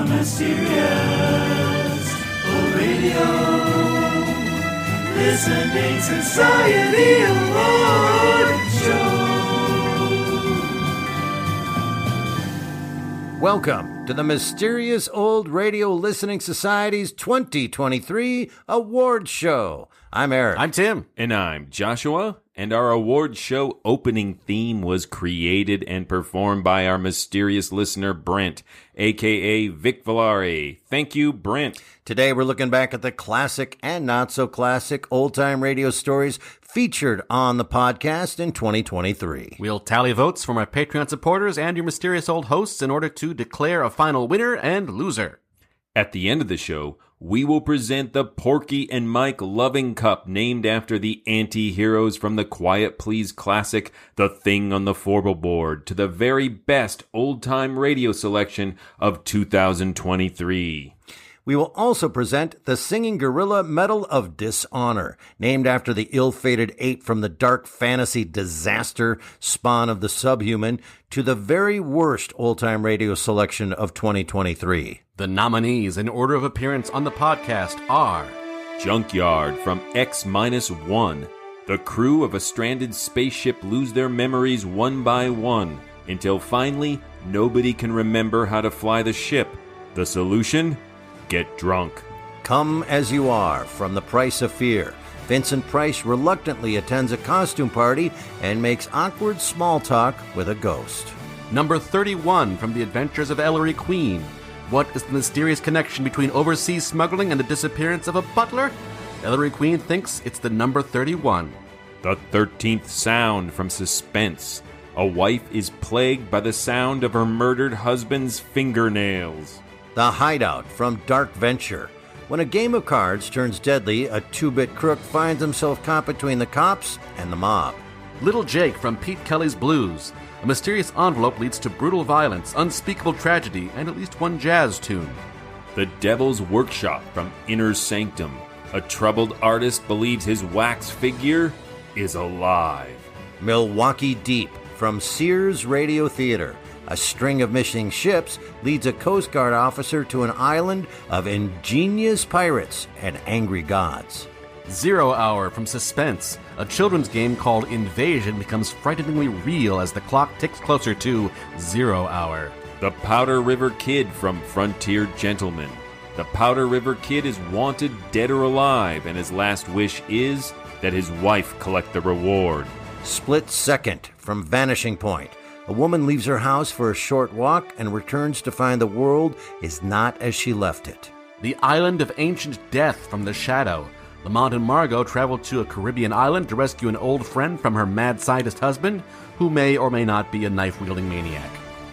Mysterious Old Radio Listening Society Award Show. Welcome to the Mysterious Old Radio Listening Society's 2023 Award Show. I'm Eric. I'm Tim. And I'm Joshua. And our award show opening theme was created and performed by our mysterious listener, Brent, a.k.a. Vic Villari. Thank you, Brent. Today we're looking back at the classic and not-so-classic old-time radio stories featured on the podcast in 2023. We'll tally votes from our Patreon supporters and your mysterious old hosts in order to declare a final winner and loser. At the end of the show, we will present the Porky and Mike Loving Cup, named after the anti-heroes from the Quiet Please classic, The Thing on the Floorboard, to the very best old-time radio selection of 2023. We will also present the Singing Gorilla Medal of Dishonor, named after the ill-fated ape from the dark fantasy disaster Spawn of the Subhuman, to the very worst old-time radio selection of 2023. The nominees in order of appearance on the podcast are Junkyard from X-1. The crew of a stranded spaceship lose their memories one by one, until finally nobody can remember how to fly the ship. The solution? Get drunk. Come As You Are from The Price of Fear. Vincent Price reluctantly attends a costume party and makes awkward small talk with a ghost. Number 31 from The Adventures of Ellery Queen. What is the mysterious connection between overseas smuggling and the disappearance of a butler? Ellery Queen thinks it's the number 31. The 13th Sound from Suspense. A wife is plagued by the sound of her murdered husband's fingernails. The Hideout from Dark Venture. When a game of cards turns deadly, a two-bit crook finds himself caught between the cops and the mob. Little Jake from Pete Kelly's Blues. A mysterious envelope leads to brutal violence, unspeakable tragedy, and at least one jazz tune. The Devil's Workshop from Inner Sanctum. A troubled artist believes his wax figure is alive. Milwaukee Deep from Sears Radio Theater. A string of missing ships leads a Coast Guard officer to an island of ingenious pirates and angry gods. 0 Hour from Suspense. A children's game called Invasion becomes frighteningly real as the clock ticks closer to 0 Hour. The Powder River Kid from Frontier Gentlemen. The Powder River Kid is wanted dead or alive, and his last wish is that his wife collect the reward. Split Second from Vanishing Point. A woman leaves her house for a short walk and returns to find the world is not as she left it. The Island of Ancient Death from The Shadow. Lamont and Margot travel to a Caribbean island to rescue an old friend from her mad scientist husband, who may or may not be a knife-wielding maniac.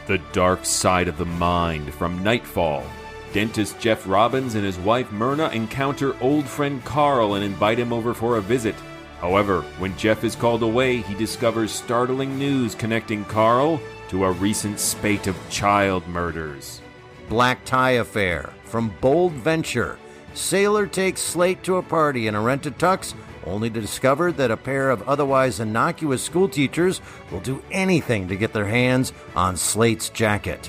The Dark Side of the Mind from Nightfall. Dentist Jeff Robbins and his wife Myrna encounter old friend Carl and invite him over for a visit. However, when Jeff is called away, he discovers startling news connecting Carl to a recent spate of child murders. Black Tie Affair from Bold Venture. Sailor takes Slate to a party in a rented tux, only to discover that a pair of otherwise innocuous schoolteachers will do anything to get their hands on Slate's jacket.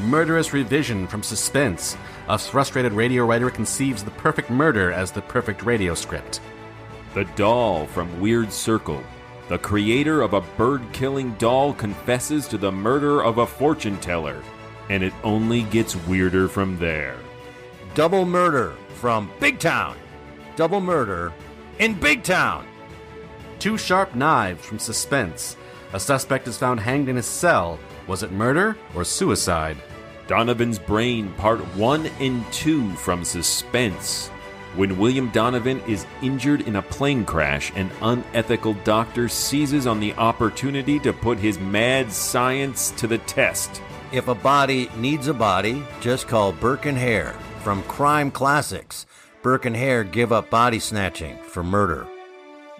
Murderous Revision from Suspense. A frustrated radio writer conceives the perfect murder as the perfect radio script. The Doll from Weird Circle. The creator of a bird-killing doll confesses to the murder of a fortune teller, and it only gets weirder from there. Double Murder from Big Town. Double Murder in Big Town. Two Sharp Knives from Suspense. A suspect is found hanged in his cell. Was it murder or suicide? Donovan's Brain Part 1 and 2 from Suspense. When William Donovan is injured in a plane crash, an unethical doctor seizes on the opportunity to put his mad science to the test. If a body needs a body, just call Burke and Hare. From Crime Classics, Burke and Hare give up body snatching for murder.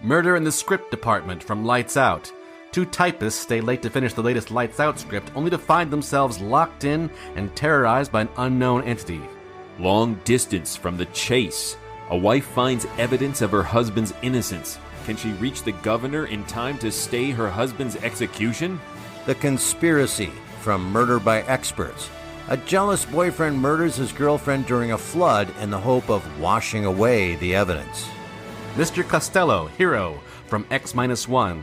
Murder in the Script Department from Lights Out. Two typists stay late to finish the latest Lights Out script, only to find themselves locked in and terrorized by an unknown entity. Long Distance from The Chase. A wife finds evidence of her husband's innocence. Can she reach the governor in time to stay her husband's execution? The Conspiracy from Murder by Experts. A jealous boyfriend murders his girlfriend during a flood in the hope of washing away the evidence. Mr. Costello, hero, from X-1.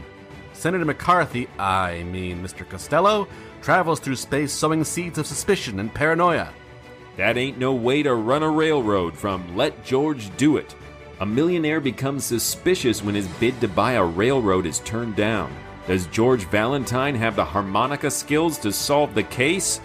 Senator McCarthy, Mr. Costello, travels through space sowing seeds of suspicion and paranoia. That ain't no way to run a railroad, from Let George Do It. A millionaire becomes suspicious when his bid to buy a railroad is turned down. Does George Valentine have the harmonica skills to solve the case?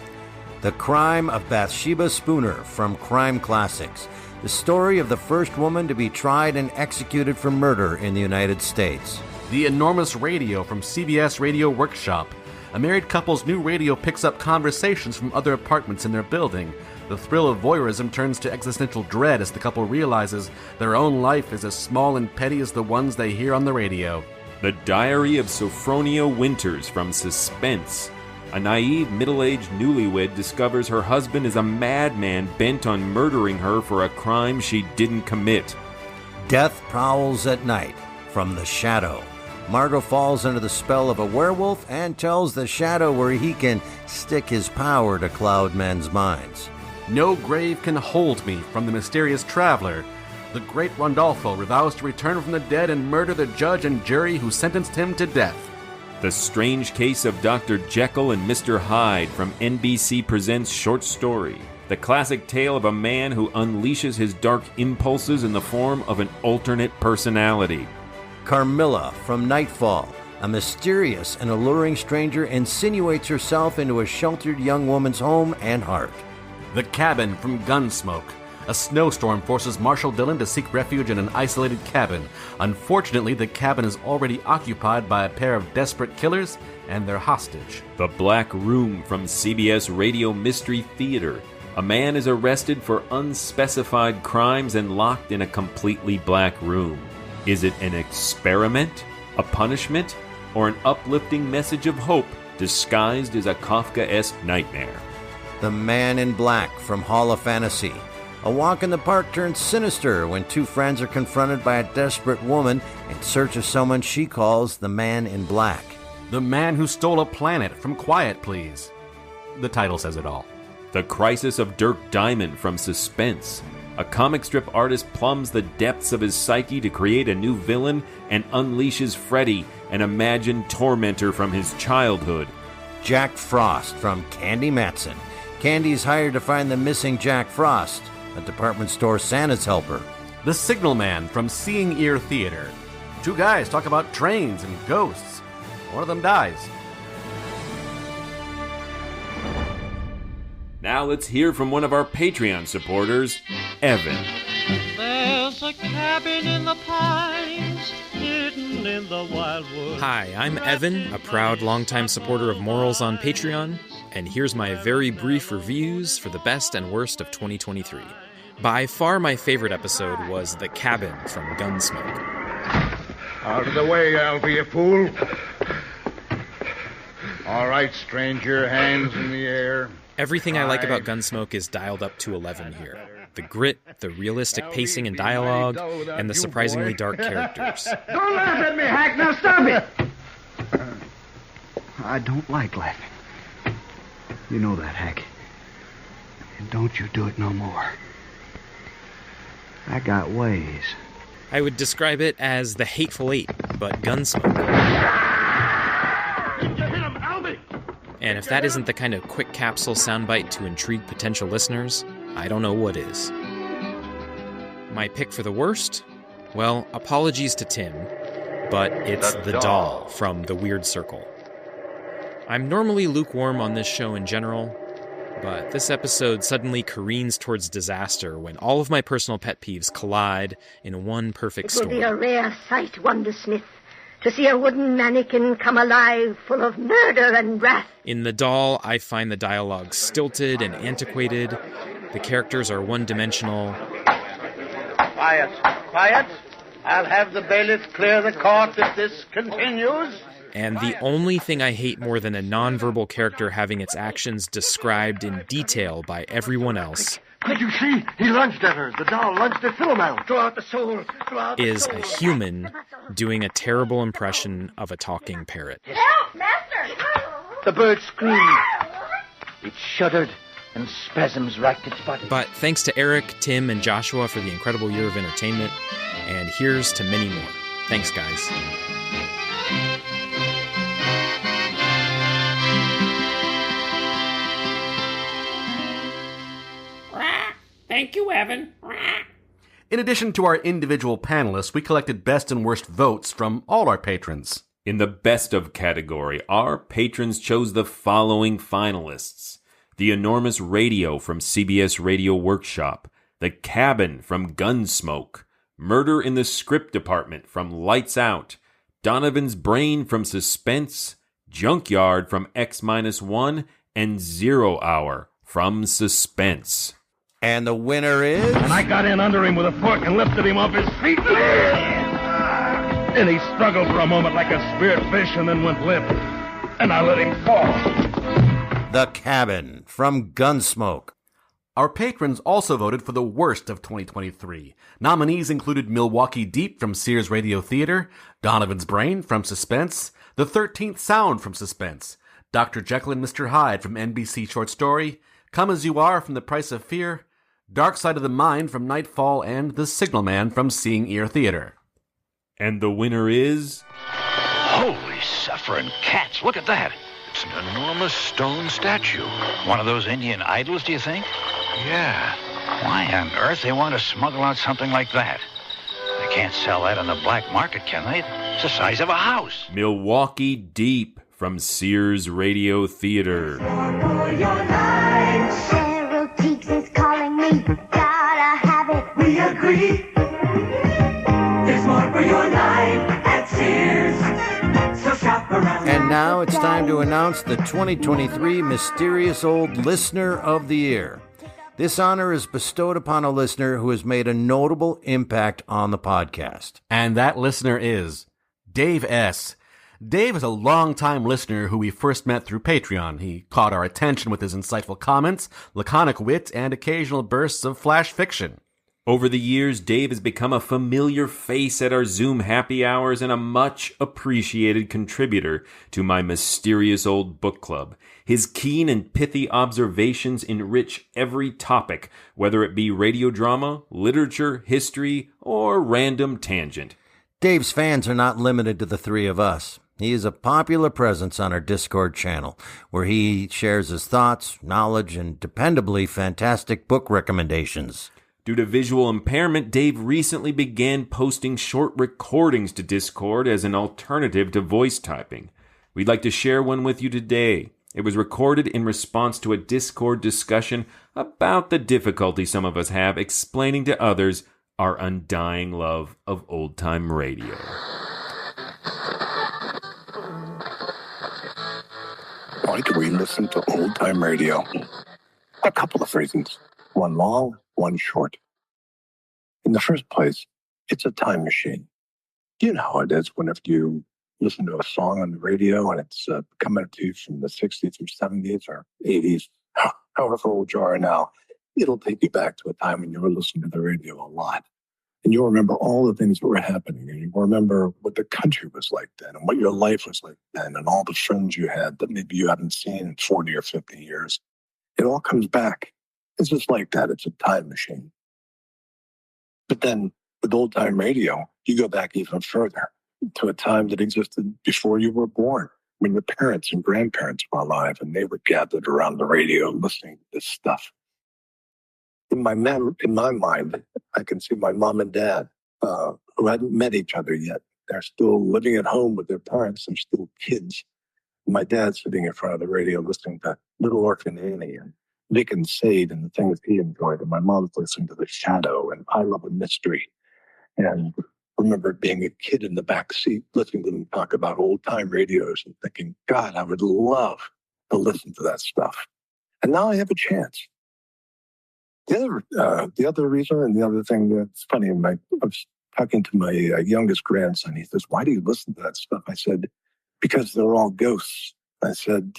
The Crime of Bathsheba Spooner from Crime Classics. The story of the first woman to be tried and executed for murder in the United States. The Enormous Radio from CBS Radio Workshop. A married couple's new radio picks up conversations from other apartments in their building. The thrill of voyeurism turns to existential dread as the couple realizes their own life is as small and petty as the ones they hear on the radio. The Diary of Sophronia Winters from Suspense. A naive, middle-aged newlywed discovers her husband is a madman bent on murdering her for a crime she didn't commit. Death Prowls at Night from The Shadow. Margot falls under the spell of a werewolf and tells the Shadow where he can stick his power to cloud men's minds. No Grave Can Hold Me from The Mysterious Traveler. The great Rondolfo vows to return from the dead and murder the judge and jury who sentenced him to death. The Strange Case of Dr. Jekyll and Mr. Hyde from NBC Presents Short Story. The classic tale of a man who unleashes his dark impulses in the form of an alternate personality. Carmilla from Nightfall. A mysterious and alluring stranger insinuates herself into a sheltered young woman's home and heart. The Cabin from Gunsmoke. A snowstorm forces Marshall Dillon to seek refuge in an isolated cabin. Unfortunately, the cabin is already occupied by a pair of desperate killers and their hostage. The Black Room from CBS Radio Mystery Theater. A man is arrested for unspecified crimes and locked in a completely black room. Is it an experiment, a punishment, or an uplifting message of hope disguised as a Kafkaesque nightmare? The Man in Black from Hall of Fantasy. A walk in the park turns sinister when two friends are confronted by a desperate woman in search of someone she calls the Man in Black. The Man Who Stole a Planet from Quiet Please. The title says it all. The Crisis of Dirk Diamond from Suspense. A comic strip artist plumbs the depths of his psyche to create a new villain and unleashes Freddy, an imagined tormentor from his childhood. Jack Frost from Candy Matson. Candy is hired to find the missing Jack Frost, a department store Santa's helper. The Signal Man from Seeing Ear Theater. Two guys talk about trains and ghosts. One of them dies. Now let's hear from one of our Patreon supporters, Evan. There's a cabin in the pines, hidden in the wildwood. Hi, I'm Evan, a proud longtime supporter of Morals on Patreon, and here's my very brief reviews for the best and worst of 2023. By far my favorite episode was The Cabin from Gunsmoke. Out of the way, Alfie, you fool. All right, stranger, hands in the air. Everything I like about Gunsmoke is dialed up to 11 here. The grit, the realistic pacing and dialogue, and the surprisingly dark characters. Don't laugh at me, Hack. Now stop it. I don't like laughing. You know that, Hack. And don't you do it no more. I got ways. I would describe it as The Hateful Eight, but Gunsmoke. Did you hit him, Albie? And if that isn't the kind of quick capsule soundbite to intrigue potential listeners, I don't know what is. My pick for the worst? Well, apologies to Tim, but it's The Doll from The Weird Circle. I'm normally lukewarm on this show in general, but this episode suddenly careens towards disaster when all of my personal pet peeves collide in one perfect storm. It will be a rare sight, Wondersmith, to see a wooden mannequin come alive full of murder and wrath. In The Doll, I find the dialogue stilted and antiquated. The characters are one-dimensional. Quiet. Quiet. I'll have the bailiff clear the court if this continues. And the only thing I hate more than a nonverbal character having its actions described in detail by everyone else Did you see? He lunged at her. The doll lunged at Philomel. Draw out the soul. is a human doing a terrible impression of a talking parrot. Help, master! The bird screamed. It shuddered and spasms racked its body. But thanks to Eric, Tim, and Joshua for the incredible year of entertainment, and here's to many more. Thanks, guys. Thank you, Evan. In addition to our individual panelists, we collected best and worst votes from all our patrons. In the best of category, our patrons chose the following finalists: The Enormous Radio from CBS Radio Workshop, The Cabin from Gunsmoke, Murder in the Script Department from Lights Out, Donovan's Brain from Suspense, Junkyard from X-1, and 0 Hour from Suspense. And the winner is... And I got in under him with a fork and lifted him off his feet. And he struggled for a moment like a speared fish and then went limp. And I let him fall. The Cabin from Gunsmoke. Our patrons also voted for the worst of 2023. Nominees included Milwaukee Deep from Sears Radio Theater, Donovan's Brain from Suspense, The 13th Sound from Suspense, Dr. Jekyll and Mr. Hyde from NBC Short Story, Come As You Are from The Price of Fear, Dark Side of the Mind from Nightfall, and The Signalman from Seeing Ear Theater. And the winner is... Holy suffering cats, look at that. It's an enormous stone statue. One of those Indian idols, do you think? Yeah. Why on earth they want to smuggle out something like that? They can't sell that on the black market, can they? It's the size of a house. Milwaukee Deep from Sears Radio Theater. Cheryl Cheeks is calling me. Gotta have it. We agree. There's more for your life at Sears. So shop around. And now it's time to announce the 2023 Mysterious Old Listener of the Year. This honor is bestowed upon a listener who has made a notable impact on the podcast. And that listener is Dave S. Dave is a longtime listener who we first met through Patreon. He caught our attention with his insightful comments, laconic wit, and occasional bursts of flash fiction. Over the years, Dave has become a familiar face at our Zoom happy hours and a much appreciated contributor to my mysterious old book club. His keen and pithy observations enrich every topic, whether it be radio drama, literature, history, or random tangent. Dave's fans are not limited to the three of us. He is a popular presence on our Discord channel, where he shares his thoughts, knowledge, and dependably fantastic book recommendations. Due to visual impairment, Dave recently began posting short recordings to Discord as an alternative to voice typing. We'd like to share one with you today. It was recorded in response to a Discord discussion about the difficulty some of us have explaining to others our undying love of old-time radio. Why do we listen to old-time radio? A couple of reasons. One long, one short. In the first place, it's a time machine. You know how it is whenever you listen to a song on the radio and it's coming to you from the 60s or 70s or 80s, however old you are now, it'll take you back to a time when you were listening to the radio a lot. And you'll remember all the things that were happening. And you'll remember what the country was like then and what your life was like then and all the friends you had that maybe you haven't seen in 40 or 50 years. It all comes back. It's just like that. It's a time machine. But then with old-time radio, you go back even further to a time that existed before you were born, when your parents and grandparents were alive and they were gathered around the radio listening to this stuff. In my mind, I can see my mom and dad who hadn't met each other yet. They're still living at home with their parents. They're still kids. My dad's sitting in front of the radio listening to Little Orphan Annie and Vic and Sade and the things he enjoyed. And my mom's listening to The Shadow and I Love a Mystery. And I remember being a kid in the back seat listening to them talk about old-time radios and thinking, God, I would love to listen to that stuff. And now I have a chance. The other reason and the other thing that's funny, I was talking to my youngest grandson. He says, why do you listen to that stuff? I said, because they're all ghosts. I said,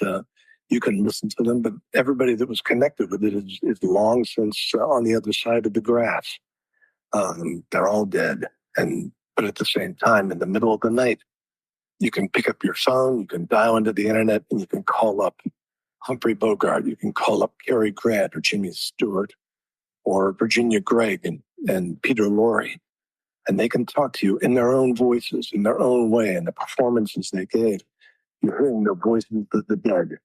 you can listen to them, but everybody that was connected with it is long since on the other side of the grass. They're all dead. But at the same time, in the middle of the night, you can pick up your phone, you can dial into the internet, and you can call up Humphrey Bogart. You can call up Cary Grant or Jimmy Stewart or Virginia Gregg and Peter Lorre. And they can talk to you in their own voices, in their own way, and the performances they gave. You're hearing their voices of the dead,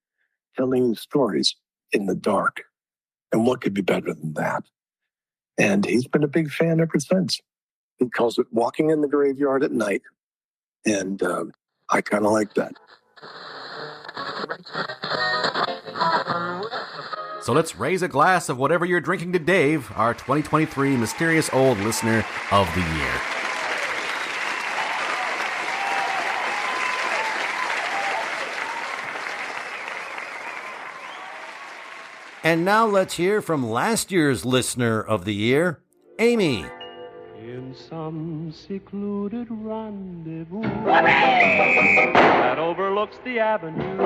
telling you stories in the dark. And what could be better than that? And he's been a big fan ever since. He calls it walking in the graveyard at night. And I kind of like that. So let's raise a glass of whatever you're drinking to Dave, our 2023 Mysterious Old Listener of the Year. And now let's hear from last year's Listener of the Year, Amy. In some secluded rendezvous that overlooks the avenue,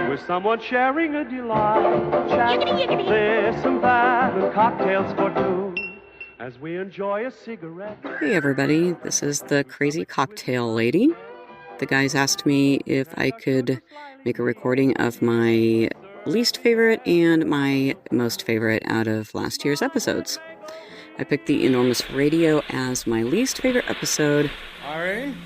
with someone sharing a delight, chat this and that, and cocktails for two, as we enjoy a cigarette. Hey everybody, this is the Crazy Cocktail Lady. The guys asked me if I could make a recording of my least favorite and my most favorite out of last year's episodes. I picked the Enormous Radio as my least favorite episode. Irene,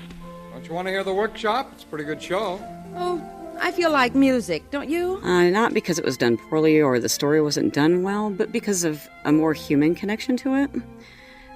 don't you want to hear the workshop? It's a pretty good show. Oh, I feel like music, don't you? Not because it was done poorly or the story wasn't done well, but because of a more human connection to it.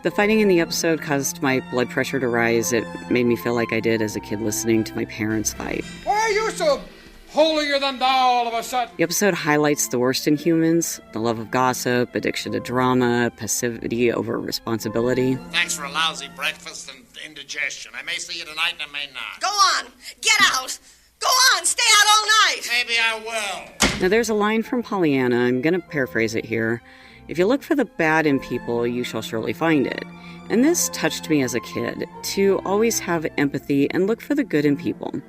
The fighting in the episode caused my blood pressure to rise. It made me feel like I did as a kid listening to my parents fight. Why are you so holier than thou all of a sudden? The episode highlights the worst in humans, the love of gossip, addiction to drama, passivity over responsibility. Thanks for a lousy breakfast and indigestion. I may see you tonight and I may not. Go on, get out. Go on, stay out all night. Maybe I will. Now there's a line from Pollyanna, I'm going to paraphrase it here. If you look for the bad in people, you shall surely find it. And this touched me as a kid, to always have empathy and look for the good in people.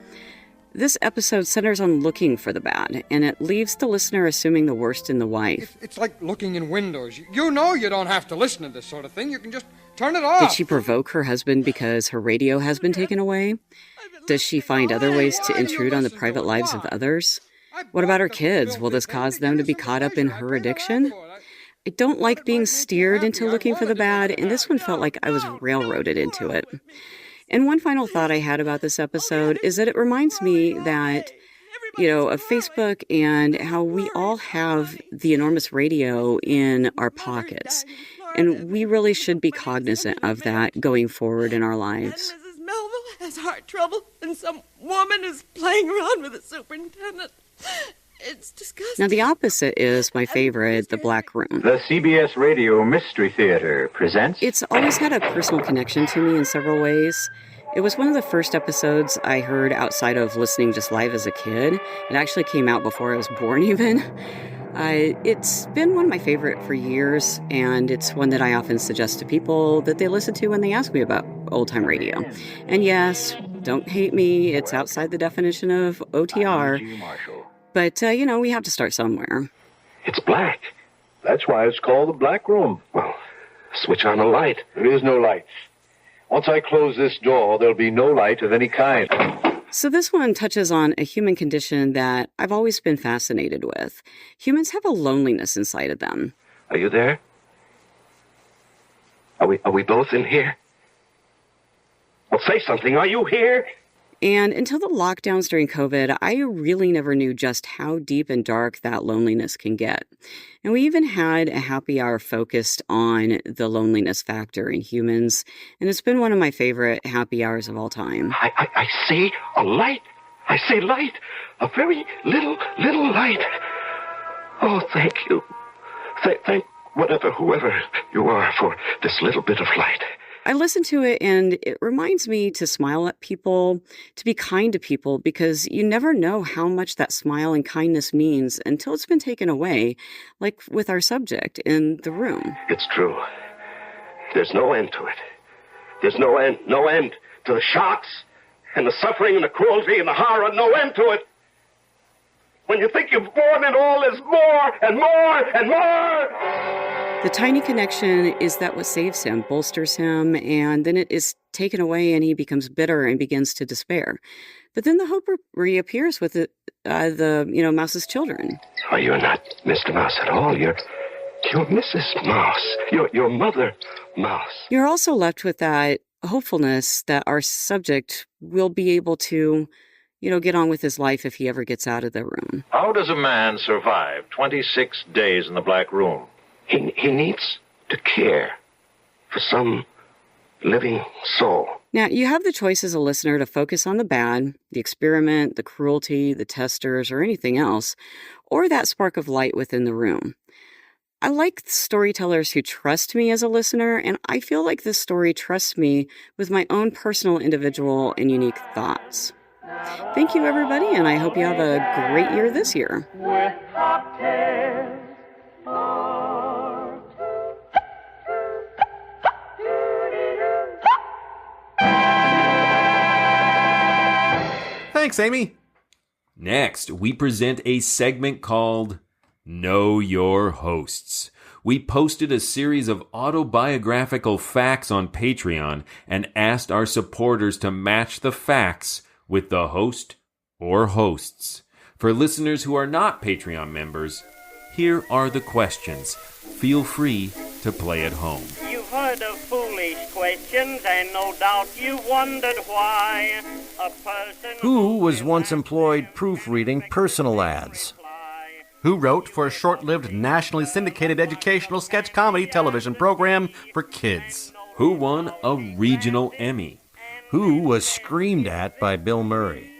This episode centers on looking for the bad, and it leaves the listener assuming the worst in the wife. It's like looking in windows. You know you don't have to listen to this sort of thing. You can just turn it off. Did she provoke her husband because her radio has been taken away? Does she find other ways to intrude on the private lives of others? What about her kids? Will this cause them to be caught up in her addiction? I don't like being steered into looking for the bad, and this one felt like I was railroaded into it. And one final thought I had about this episode is that it reminds me that, of Facebook and how we all have the Enormous Radio in our pockets. And we really should be cognizant of that going forward in our lives. Mrs. Melville has heart trouble, and some woman is playing around with the superintendent. It's disgusting. Now, the opposite is my favorite, The Black Room. The CBS Radio Mystery Theater presents... It's always had a personal connection to me in several ways. It was one of the first episodes I heard outside of listening just live as a kid. It actually came out before I was born, even. It's been one of my favorite for years, and it's one that I often suggest to people that they listen to when they ask me about old-time radio. And yes, don't hate me, it's outside the definition of OTR. But, we have to start somewhere. It's black. That's why it's called the Black Room. Well, switch on a light. There is no light. Once I close this door, there'll be no light of any kind. So this one touches on a human condition that I've always been fascinated with. Humans have a loneliness inside of them. Are you there? Are we both in here? Well, say something. Are you here? And until the lockdowns during COVID, I really never knew just how deep and dark that loneliness can get. And we even had a happy hour focused on the loneliness factor in humans. And it's been one of my favorite happy hours of all time. I see a light. I see light. A very little light. Oh, thank you. Thank whoever you are for this little bit of light. I listen to it and it reminds me to smile at people, to be kind to people, because you never know how much that smile and kindness means until it's been taken away, like with our subject in The Room. It's true. There's no end to it. There's no end to the shocks and the suffering and the cruelty and the horror, no end to it. When you think you've borne it all, there's more and more and more. The tiny connection, is that what saves him, bolsters him, and then it is taken away and he becomes bitter and begins to despair. But then the hope reappears with the Mouse's children. Oh, you're not Mr. Mouse at all. You're Mrs. Mouse. Your mother, Mouse. You're also left with that hopefulness that our subject will be able to, get on with his life if he ever gets out of the room. How does a man survive 26 days in the Black Room? He needs to care for some living soul. Now, you have the choice as a listener to focus on the bad, the experiment, the cruelty, the testers, or anything else, or that spark of light within the room. I like storytellers who trust me as a listener, and I feel like this story trusts me with my own personal, individual, and unique thoughts. Thank you, everybody, and I hope you have a great year this year. With cocktails. Thanks, Amy. Next, we present a segment called Know Your Hosts. We posted a series of autobiographical facts on Patreon and asked our supporters to match the facts with the host or hosts. For listeners who are not Patreon members, here are the questions. Feel free to play at home. You've heard of foolish questions, and no doubt you've wondered why a person Who was once employed proofreading personal ads? Who wrote for a short-lived nationally syndicated educational sketch comedy television program for kids? Who won a regional Emmy? Who was screamed at by Bill Murray?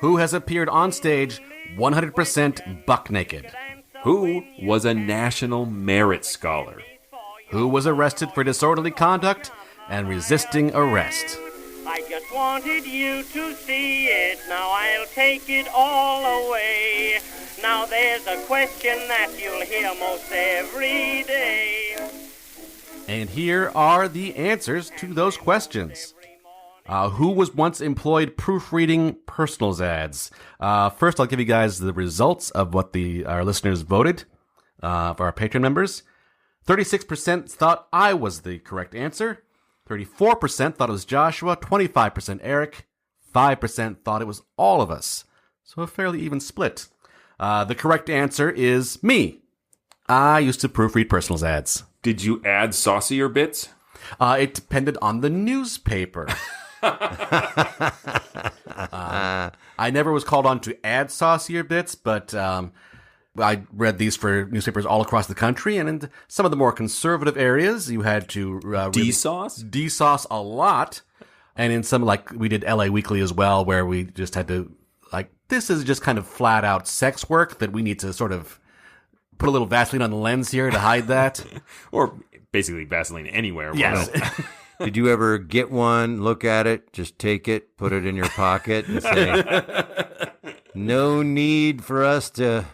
Who has appeared on stage 100% buck naked? Who was a National Merit Scholar? Who was arrested for disorderly conduct and resisting arrest? I just wanted you to see it. Now I'll take it all away. Now there's a question that you'll hear most every day. And here are the answers to those questions. Who was once employed proofreading personals ads? First, I'll give you guys the results of what our listeners voted for our Patreon members. 36% thought I was the correct answer. 34% thought it was Joshua. 25% Eric. 5% thought it was all of us. So a fairly even split. The correct answer is me. I used to proofread personals ads. Did you add saucier bits? It depended on the newspaper. I never was called on to add saucier bits, but I read these for newspapers all across the country, and in some of the more conservative areas, you had to desauce a lot. And in some, like we did LA Weekly as well, where we just had to, this is just kind of flat out sex work that we need to sort of put a little Vaseline on the lens here to hide that. Or basically Vaseline anywhere. Yes. Did you ever get one, look at it, just take it, put it in your pocket, and say, no need for us to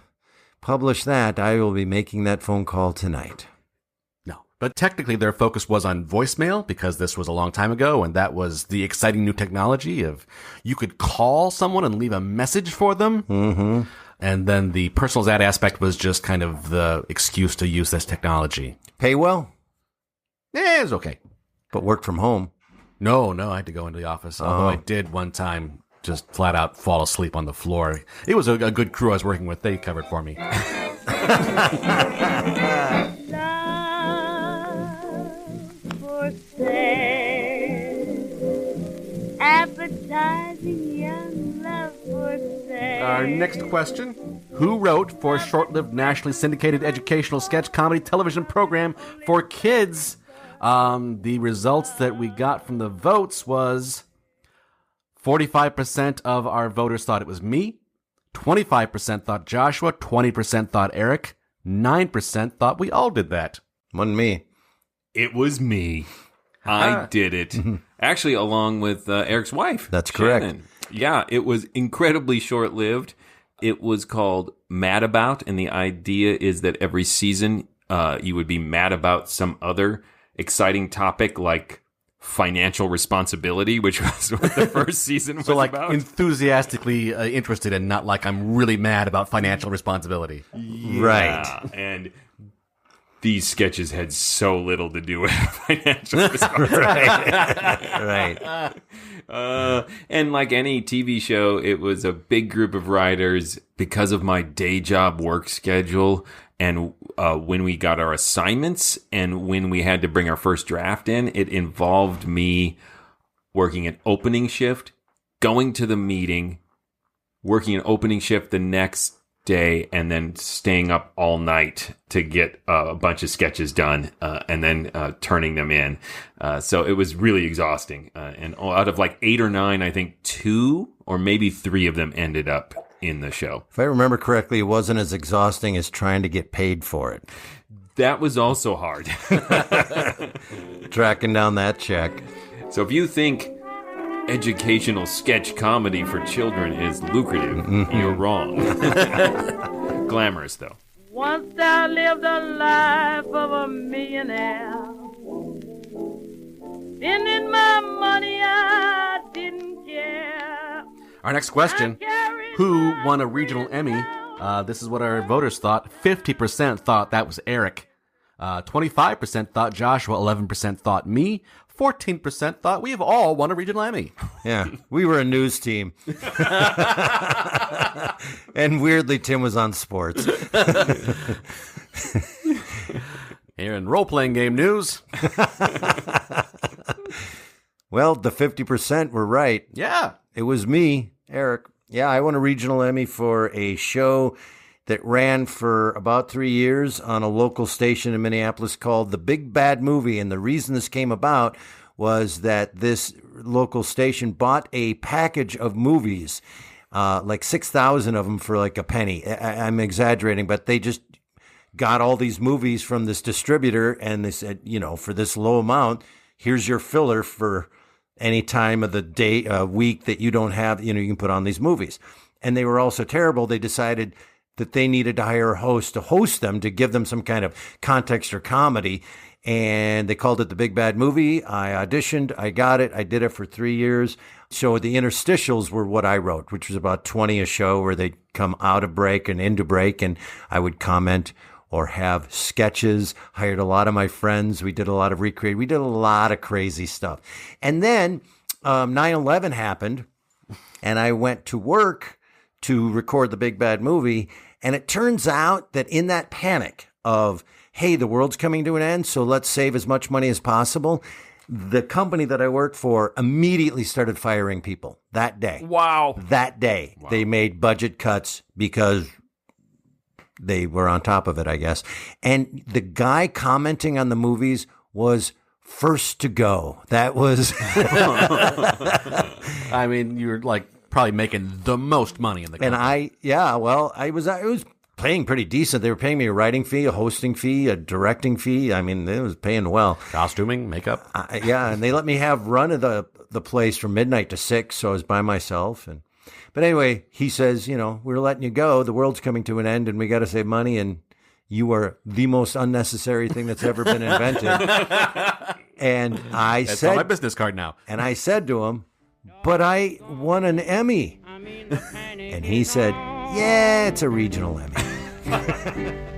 publish that. I will be making that phone call tonight. No. But technically their focus was on voicemail, because this was a long time ago, and that was the exciting new technology of you could call someone and leave a message for them. Mm-hmm. And then the personals ad aspect was just kind of the excuse to use this technology. Pay well? Yeah, it was okay. But work from home? No, I had to go into the office. Although I did one time just flat out fall asleep on the floor. It was a good crew I was working with. They covered for me. Appetizing young love for sale. Our next question. Who wrote for a short-lived nationally syndicated educational sketch comedy television program for kids? The results that we got from the votes was 45% of our voters thought it was me, 25% thought Joshua, 20% thought Eric, 9% thought we all did that. Wasn't me. It was me. I did it. Actually, along with Eric's wife. That's correct. Shannon. Yeah, it was incredibly short-lived. It was called Mad About, and the idea is that every season you would be mad about some other exciting topic, like financial responsibility, which was what the first season was about. Enthusiastically interested and not like I'm really mad about financial responsibility. Yeah, right. And these sketches had so little to do with financial Right. And like any TV show, it was a big group of writers because of my day job work schedule. And when we got our assignments and when we had to bring our first draft in, it involved me working an opening shift, going to the meeting, working an opening shift the next day, and then staying up all night to get a bunch of sketches done and then turning them in. So it was really exhausting. And out of like 8 or 9, I think 2 or maybe 3 of them ended up in the show. If I remember correctly, it wasn't as exhausting as trying to get paid for it. That was also hard. Tracking down that check. So if you think educational sketch comedy for children is lucrative, you're wrong. Glamorous, though. Once I lived a life of a millionaire. Spending my money, I didn't care. Our next question, who won a regional Emmy? This is what our voters thought. 50% thought that was Eric. 25% thought Joshua. 11% thought me. 14% thought we have all won a regional Emmy. Yeah, we were a news team. And weirdly, Tim was on sports. Here in role-playing game news. Well, the 50% were right. Yeah. It was me, Eric. Yeah, I won a regional Emmy for a show that ran for about 3 years on a local station in Minneapolis called The Big Bad Movie. And the reason this came about was that this local station bought a package of movies, like 6,000 of them for like a penny. I'm exaggerating, but they just got all these movies from this distributor and they said, for this low amount, here's your filler for any time of the day, week that you don't have, you can put on these movies. And they were all so terrible, they decided that they needed to hire a host to host them, to give them some kind of context or comedy. And they called it The Big Bad Movie. I auditioned. I got it. I did it for 3 years. So the interstitials were what I wrote, which was about 20 a show where they'd come out of break and into break. And I would comment or have sketches. Hired a lot of my friends. We did a lot of recreate. We did a lot of crazy stuff. And then 9/11 happened and I went to work to record The Big Bad Movie. And it turns out that in that panic of, hey, the world's coming to an end, so let's save as much money as possible, the company that I worked for immediately started firing people that day. Wow. That day. Wow. They made budget cuts because they were on top of it, I guess. And the guy commenting on the movies was first to go. That was... I mean, you're like probably making the most money in the company. And I was paying pretty decent. They were paying me a writing fee, a hosting fee, a directing fee. I mean, it was paying well. Costuming, makeup. And they let me have run of the place from midnight to 6, so I was by myself. But anyway, he says, we're letting you go. The world's coming to an end, and we got to save money, and you are the most unnecessary thing that's ever been invented. And I That's said... on my business card now. And I said to him, but I won an Emmy. And he said, yeah, it's a regional Emmy.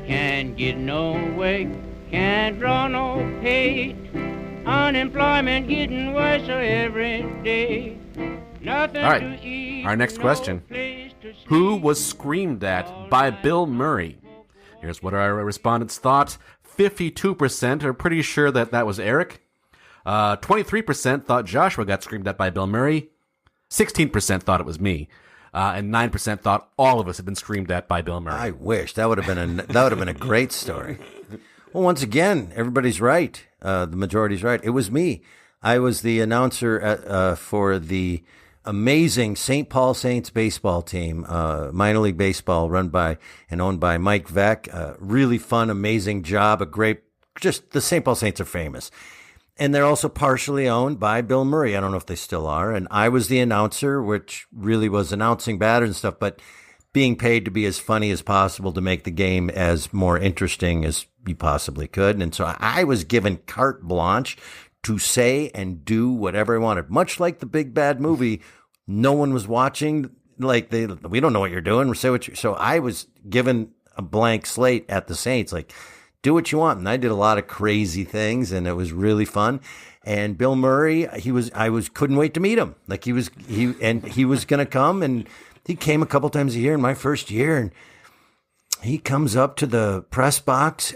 Can't get no work, can't draw no pay. Unemployment getting worse every day. Nothing All right, to eat, our next no question. place to Who was screamed at by Bill Murray? Here's what our respondents thought. 52% are pretty sure that was Eric. 23% thought Joshua got screamed at by Bill Murray. 16% thought it was me. And 9% thought all of us had been screamed at by Bill Murray. I wish that would have been a great story. Well, once again, everybody's right. The majority's right. It was me. I was the announcer for the amazing St. Paul Saints baseball team, minor league baseball, run by and owned by Mike Veck. Really fun, amazing job. The St. Paul Saints are famous. And they're also partially owned by Bill Murray. I don't know if they still are. And I was the announcer, which really was announcing batters and stuff, but being paid to be as funny as possible to make the game as more interesting as you possibly could. And so I was given carte blanche to say and do whatever I wanted. Much like The Big Bad Movie, no one was watching. Like, we don't know what you're doing. Say what you. So I was given a blank slate at the Saints. Like, do what you want. And I did a lot of crazy things, and it was really fun. And Bill Murray, couldn't wait to meet him. Like he was going to come, and he came a couple times a year in my first year, and he comes up to the press box,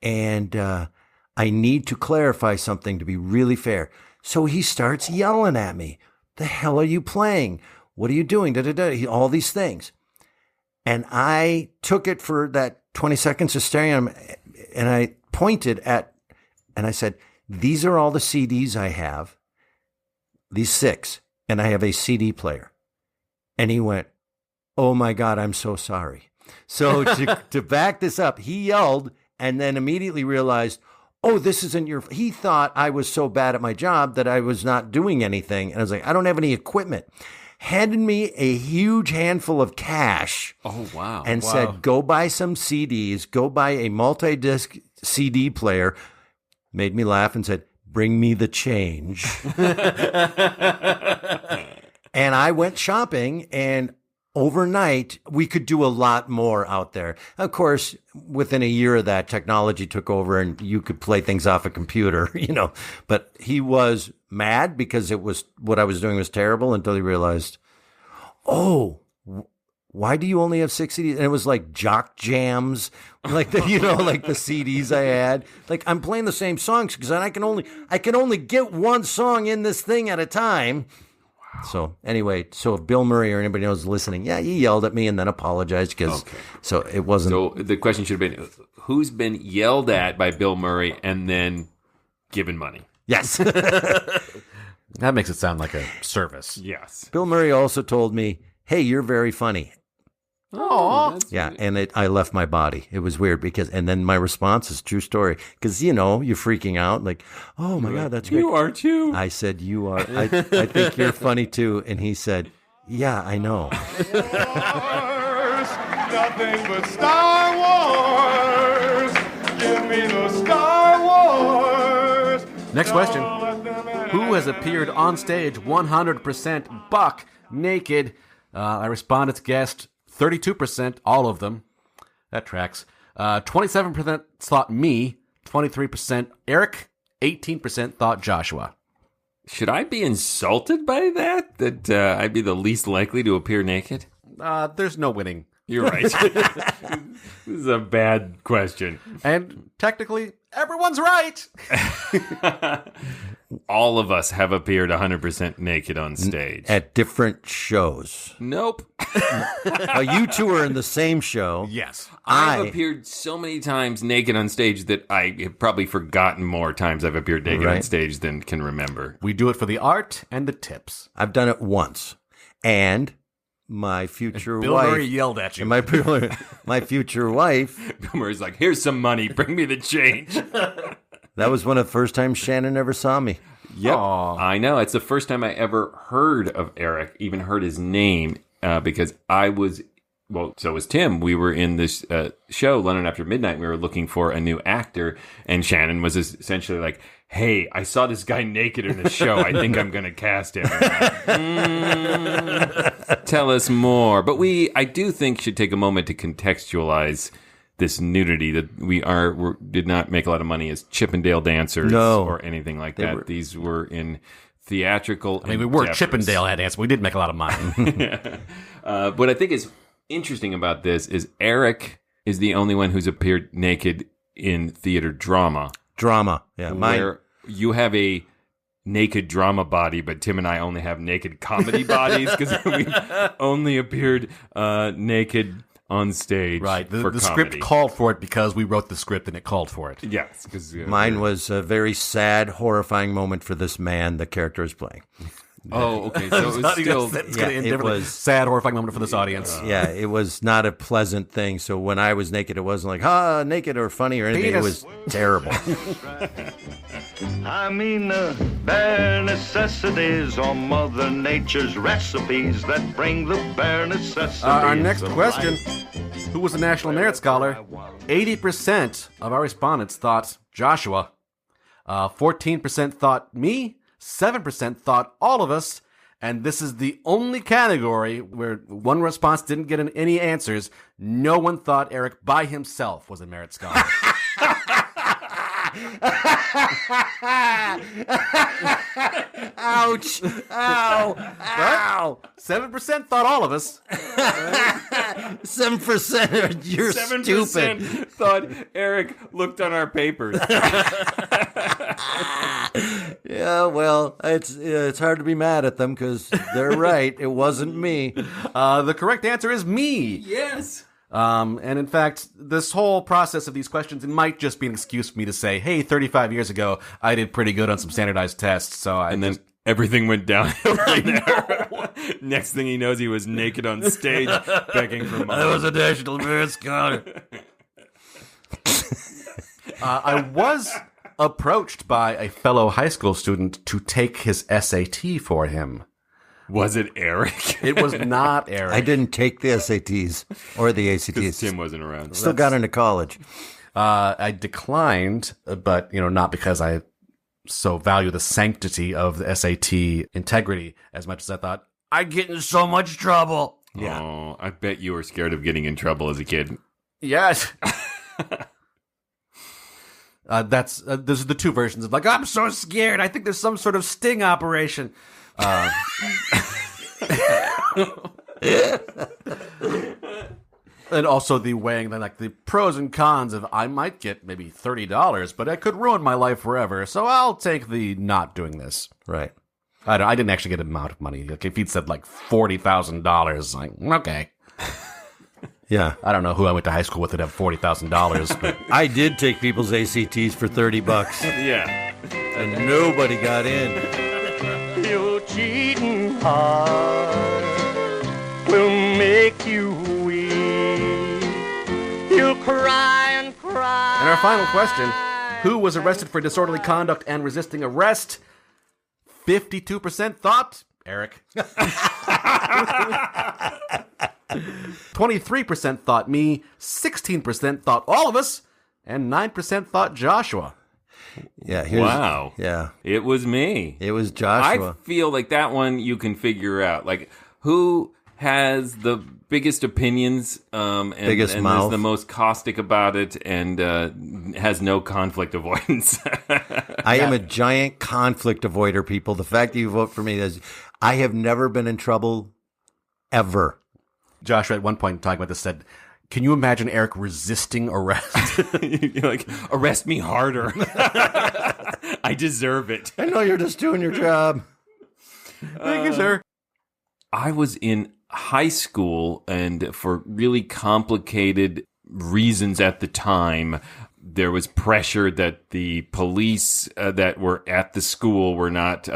and I need to clarify something to be really fair. So he starts yelling at me. The hell are you playing? What are you doing? All these things. And I took it for that 20 seconds of staring at him, and I pointed at, and I said, these are all the CDs I have, these 6, and I have a CD player. And he went, oh my God, I'm so sorry. So to back this up, he yelled and then immediately realized, oh, this isn't he thought I was so bad at my job that I was not doing anything. And I was like, I don't have any equipment. Handed me a huge handful of cash. Oh, wow. And said, go buy some CDs, go buy a multi-disc CD player. Made me laugh and said, bring me the change. And I went shopping, and overnight, we could do a lot more out there. Of course, within a year of that, technology took over and you could play things off a computer, But he was mad because what I was doing was terrible until he realized, why do you only have 6 CDs? And it was like jock jams, like the CDs I had. Like, I'm playing the same songs because I can only get one song in this thing at a time. Wow. So anyway, if Bill Murray or anybody else listening, he yelled at me and then apologized so it wasn't. So the question should have been, who's been yelled at by Bill Murray and then given money? Yes. That makes it sound like a service. Yes. Bill Murray also told me, hey, you're very funny. Oh, yeah, and I left my body. It was weird and then my response is true story because you're freaking out like, oh my God, that's great. You are too. I said you are. I think you're funny too, and he said, yeah, I know. Wars, nothing but Star Wars. Give me the Star Wars. Next question: who has appeared on stage 100% buck naked? Our respondents guessed 32%, all of them. That tracks. 27% thought me, 23% Eric, 18% thought Joshua. Should I be insulted by that? That I'd be the least likely to appear naked? There's no winning. You're right. This is a bad question. And technically, everyone's right. All of us have appeared 100% naked on stage. At different shows. Nope. You two are in the same show. Yes. I've appeared so many times naked on stage that I have probably forgotten more times I've appeared naked on stage than can remember. We do it for the art and the tips. I've done it once. And my future Bill wife... Bill Murray yelled at you. And my future wife... Bill Murray's like, here's some money. Bring me the change. That was one of the first times Shannon ever saw me. Yep. Aww. I know. It's the first time I ever heard of Eric, even heard his name, because I was, so was Tim. We were in this show, London After Midnight. We were looking for a new actor, and Shannon was essentially like, hey, I saw this guy naked in the show. I think I'm going to cast him. Tell us more. But I do think, should take a moment to contextualize this nudity, that we did not make a lot of money as Chippendale dancers or anything like that. These were in theatrical. I mean, we were Chippendale dancers. We did make a lot of money. What I think is interesting about this is Eric is the only one who's appeared naked in theater drama. Yeah. Where you have a naked drama body, but Tim and I only have naked comedy bodies because we've only appeared naked on stage. Right. The script called for it because we wrote the script and it called for it. Yes. Because mine was a very sad, horrifying moment for this man the character is playing. Oh, okay. So it was still... it was sad, horrifying moment for this audience. Yeah, it was not a pleasant thing. So when I was naked, it wasn't like, naked or funny or anything. It was terrible. I mean, bare necessities are Mother Nature's recipes that bring the bare necessities. Our next question, who was a National Merit Scholar? 80% of our respondents thought Joshua. 14% thought me. 7% thought all of us, and this is the only category where one response didn't get any answers. No one thought Eric by himself was a Merit Scholar. Ouch. Ow. Ow. 7% thought all of us. 7%. You're 7% stupid. thought Eric looked on our papers. Yeah, well, it's hard to be mad at them because they're right. It wasn't me. The correct answer is me. Yes. And in fact, this whole process of these questions, it might just be an excuse for me to say, hey, 35 years ago, I did pretty good on some standardized tests. Then everything went downhill from there. Next thing he knows, he was naked on stage begging for money. I was a national mascot. I was approached by a fellow high school student to take his SAT for him. Was it Eric? It was not Eric. I didn't take the SATs or the ACTs. Tim wasn't around. Still got into college. I declined, but not because I so value the sanctity of the SAT integrity as much as I thought, I'd get in so much trouble. Yeah. Oh, I bet you were scared of getting in trouble as a kid. Yes. Those are the two versions of I'm so scared. I think there's some sort of sting operation. And also the weighing, the pros and cons of I might get maybe $30, but it could ruin my life forever. So I'll take the not doing this. Right. I didn't actually get an amount of money. If he'd said $40,000, okay. Yeah. I don't know who I went to high school with that had $40,000, but I did take people's ACTs for $30. Yeah. And nobody got in. Your cheating heart will make you weep. You'll cry and cry. And our final question, who was arrested for disorderly conduct and resisting arrest? 52% thought Eric. 23% thought me, 16% thought all of us, and 9% thought Joshua. Yeah. Wow. Yeah. It was me. It was Joshua. I feel like that one you can figure out. Who has the biggest opinions and mouth. is the most caustic about it and has no conflict avoidance. I am a giant conflict avoider, people. The fact that you vote for me is I have never been in trouble ever. Joshua at one point talking about this said, can you imagine Eric resisting arrest? You're arrest me harder. I deserve it. I know you're just doing your job. Thank you, sir. I was in high school, and for really complicated reasons at the time, there was pressure that the police that were at the school were not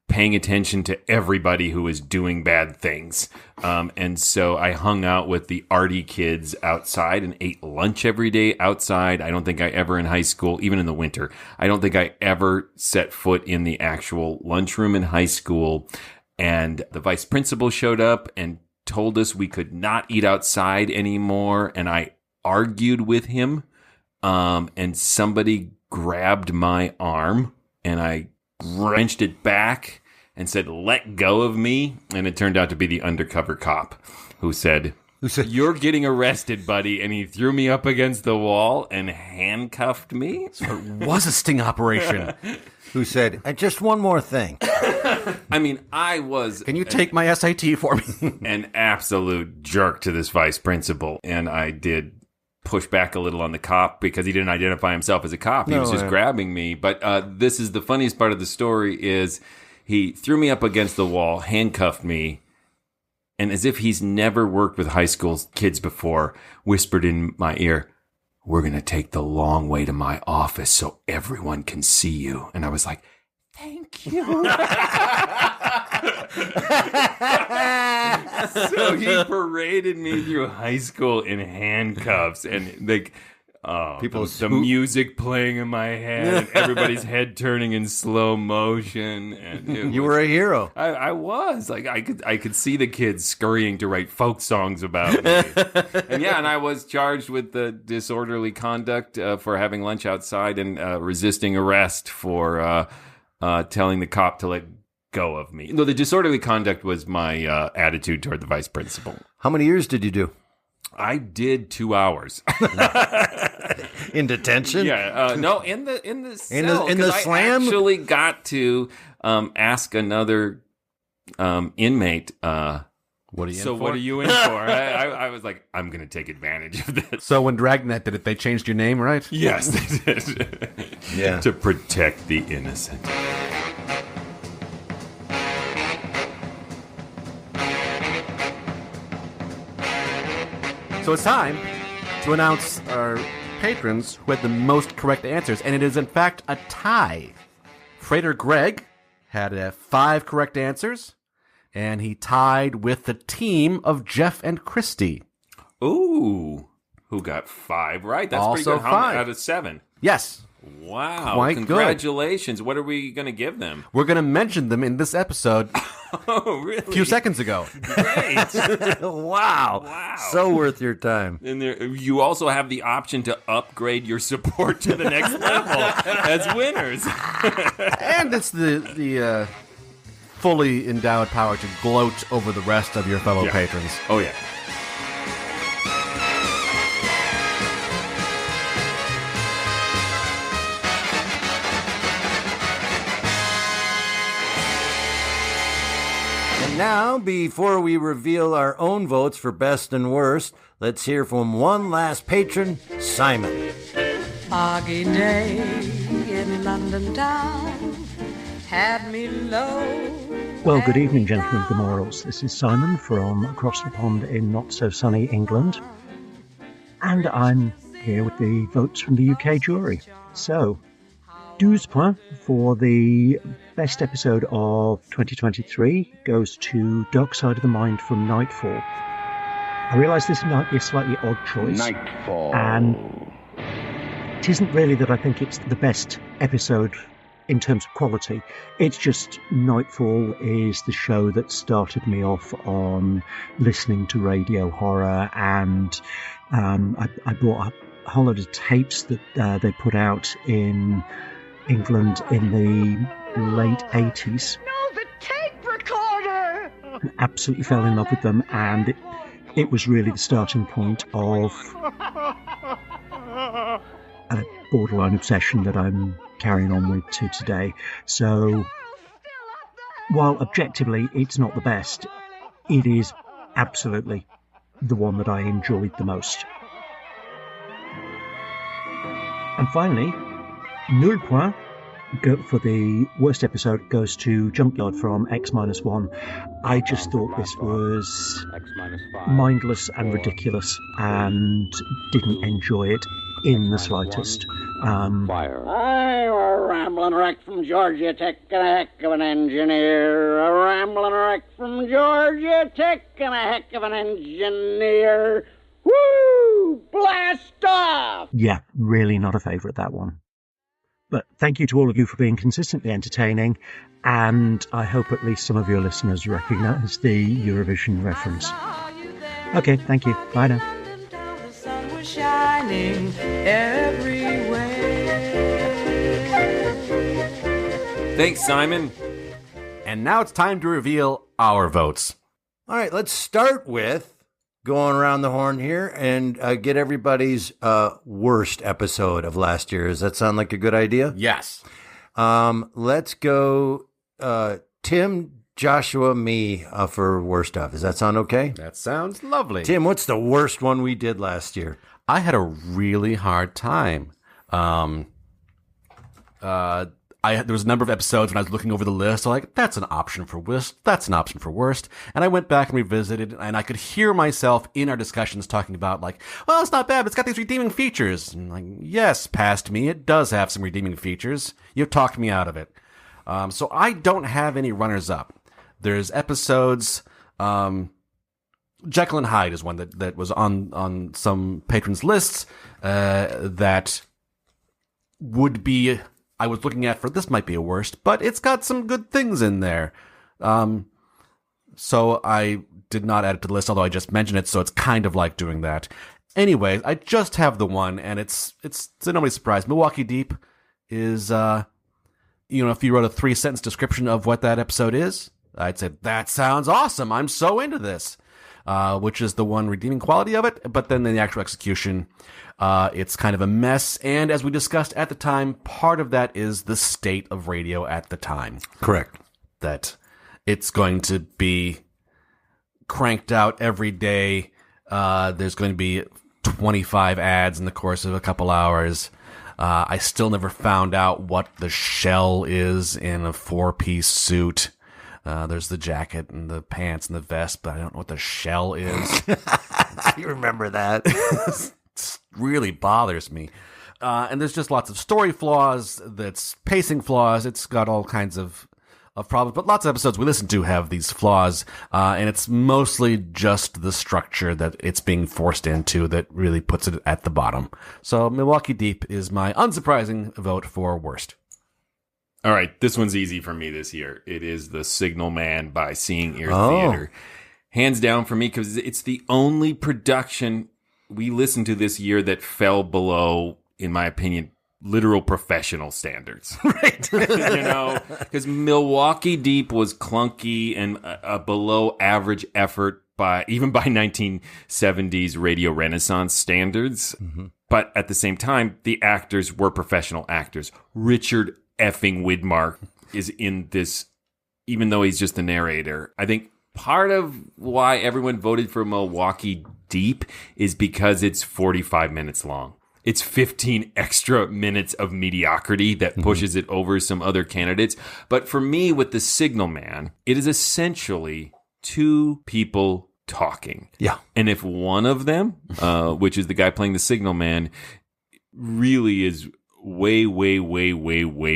paying attention to everybody who was doing bad things. And so I hung out with the arty kids outside and ate lunch every day outside. I don't think I ever in high school, even in the winter, I don't think I ever set foot in the actual lunchroom in high school. And the vice principal showed up and told us we could not eat outside anymore. And I argued with him. And somebody grabbed my arm and I wrenched it back and said, let go of me. And it turned out to be the undercover cop who said, you're getting arrested, buddy. And he threw me up against the wall and handcuffed me. So it was a sting operation. Who said, just one more thing. I mean, I was... Can you take my SAT for me? An absolute jerk to this vice principal. And I did push back a little on the cop because he didn't identify himself as a cop. He was just grabbing me. But this is the funniest part of the story is he threw me up against the wall, handcuffed me, and as if he's never worked with high school kids before, whispered in my ear, we're going to take the long way to my office so everyone can see you. And I was like, thank you. So he paraded me through high school in handcuffs and the music playing in my head and everybody's head turning in slow motion. And you were a hero. I was. I could see the kids scurrying to write folk songs about me. And I was charged with the disorderly conduct for having lunch outside and resisting arrest for telling the cop to let go of me. No, the disorderly conduct was my attitude toward the vice principal. How many years did you do? I did 2 hours. In detention? Yeah, no, in the cell. In the 'cause slam? I actually got to ask another inmate. What are you in so for? what are you in for? I was like, I'm going to take advantage of this. So when Dragnet did it, they changed your name, right? Yes, they did. Yeah. To protect the innocent. So it's time to announce our patrons who had the most correct answers, and it is in fact a tie. Freighter Greg had 5 correct answers, and he tied with the team of Jeff and Christy. Ooh, who got 5 right? That's Also pretty good. How 5. many out of 7? Yes. Wow. Quite Congratulations. What are we going to give them? We're going to mention them in this episode Oh, really? a few seconds ago. Great. Wow. So worth your time. And you also have the option to upgrade your support to the next level as winners. And it's the fully endowed power to gloat over the rest of your fellow patrons. Oh, yeah. And now, before we reveal our own votes for best and worst, let's hear from one last patron, Simon. Foggy day in London town had me low. Well, good evening, gentlemen of the Morals. This is Simon from across the pond in not-so-sunny England. And I'm here with the votes from the UK jury. So, 12 points for the best episode of 2023 goes to Dark Side of the Mind from Nightfall. I realise this might be a slightly odd choice. Nightfall. And it isn't really that I think it's the best episode in terms of quality. It's just Nightfall is the show that started me off on listening to radio horror, and I bought a whole lot of tapes that they put out in England in the late 80s. No, the tape recorder! And absolutely fell in love with them, and it was really the starting point of a borderline obsession that I'm carrying on with to today. So, while objectively it's not the best, it is absolutely the one that I enjoyed the most. And finally, 0 point for the worst episode goes to Junkyard from X-1. I just thought this was mindless and ridiculous and didn't enjoy it in the slightest. I were a rambling wreck from Georgia Tech and a heck of an engineer. A rambling wreck from Georgia Tech and a heck of an engineer. Woo! Blast off! Yeah, really not a favourite, that one. But thank you to all of you for being consistently entertaining, and I hope at least some of your listeners recognise the Eurovision reference. Okay, thank you. Bye now. The sun was shining everywhere. Thanks, Simon. And now it's time to reveal our votes. All right, let's start with going around the horn here and get everybody's worst episode of last year. Does that sound like a good idea? Yes. Let's go Tim, Joshua, me for worst stuff. Does that sound okay? That sounds lovely. Tim, what's the worst one we did last year? I had a really hard time. There was a number of episodes when I was looking over the list. I'm like, that's an option for worst. That's an option for worst. And I went back and revisited, and I could hear myself in our discussions talking about, like, well, it's not bad, but it's got these redeeming features. And like, yes, past me, it does have some redeeming features. You've talked me out of it. So I don't have any runners-up. There's episodes, Jekyll and Hyde is one that was on some patrons' lists that would be... I was looking at for this might be a worst, but it's got some good things in there. So I did not add it to the list, although I just mentioned it, so it's kind of like doing that. Anyway, I just have the one, and it's nobody's surprise. Milwaukee Deep is, if you wrote a 3-sentence description of what that episode is, I'd say, that sounds awesome. I'm so into this. which is the one redeeming quality of it. But then in the actual execution, it's kind of a mess. And as we discussed at the time, part of that is the state of radio at the time. Correct. That it's going to be cranked out every day. There's going to be 25 ads in the course of a couple hours. I still never found out what the shell is in a 4-piece suit. There's the jacket and the pants and the vest, but I don't know what the shell is. I remember that. It really bothers me. And there's just lots of story flaws, that's pacing flaws. It's got all kinds of problems, but lots of episodes we listen to have these flaws, and it's mostly just the structure that it's being forced into that really puts it at the bottom. So Milwaukee Deep is my unsurprising vote for worst. All right, this one's easy for me this year. It is The Signal Man by Seeing Ear Theater. Hands down for me, because it's the only production we listened to this year that fell below, in my opinion, literal professional standards. Right. Because Milwaukee Deep was clunky and a below average effort by 1970s radio renaissance standards. Mm-hmm. But at the same time, the actors were professional actors. Richard effing Widmark is in this, even though he's just the narrator. I think part of why everyone voted for Milwaukee Deep is because it's 45 minutes long. It's 15 extra minutes of mediocrity that pushes it over some other candidates. But for me, with The Signal Man, it is essentially two people talking. Yeah. And if one of them, which is the guy playing the Signal Man, really is way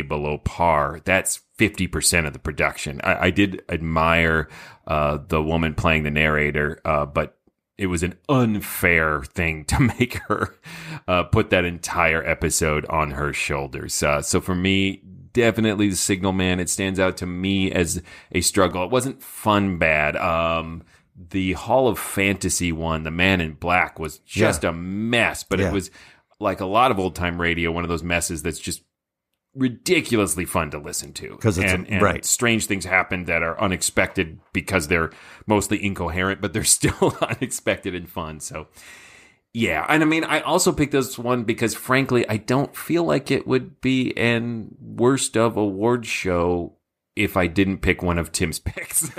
below par, that's 50% of the production. I did admire the woman playing the narrator, but it was an unfair thing to make her put that entire episode on her shoulders. So for me, definitely The Signal Man. It stands out to me as a struggle. It wasn't fun bad. The Hall of Fantasy one, The Man in Black, was just a mess, but it was like a lot of old-time radio, one of those messes that's just ridiculously fun to listen to. Because it's and strange things happen that are unexpected because they're mostly incoherent, but they're still unexpected and fun. So yeah. And I mean, I also picked this one because frankly, I don't feel like it would be an worst of award show if I didn't pick one of Tim's picks.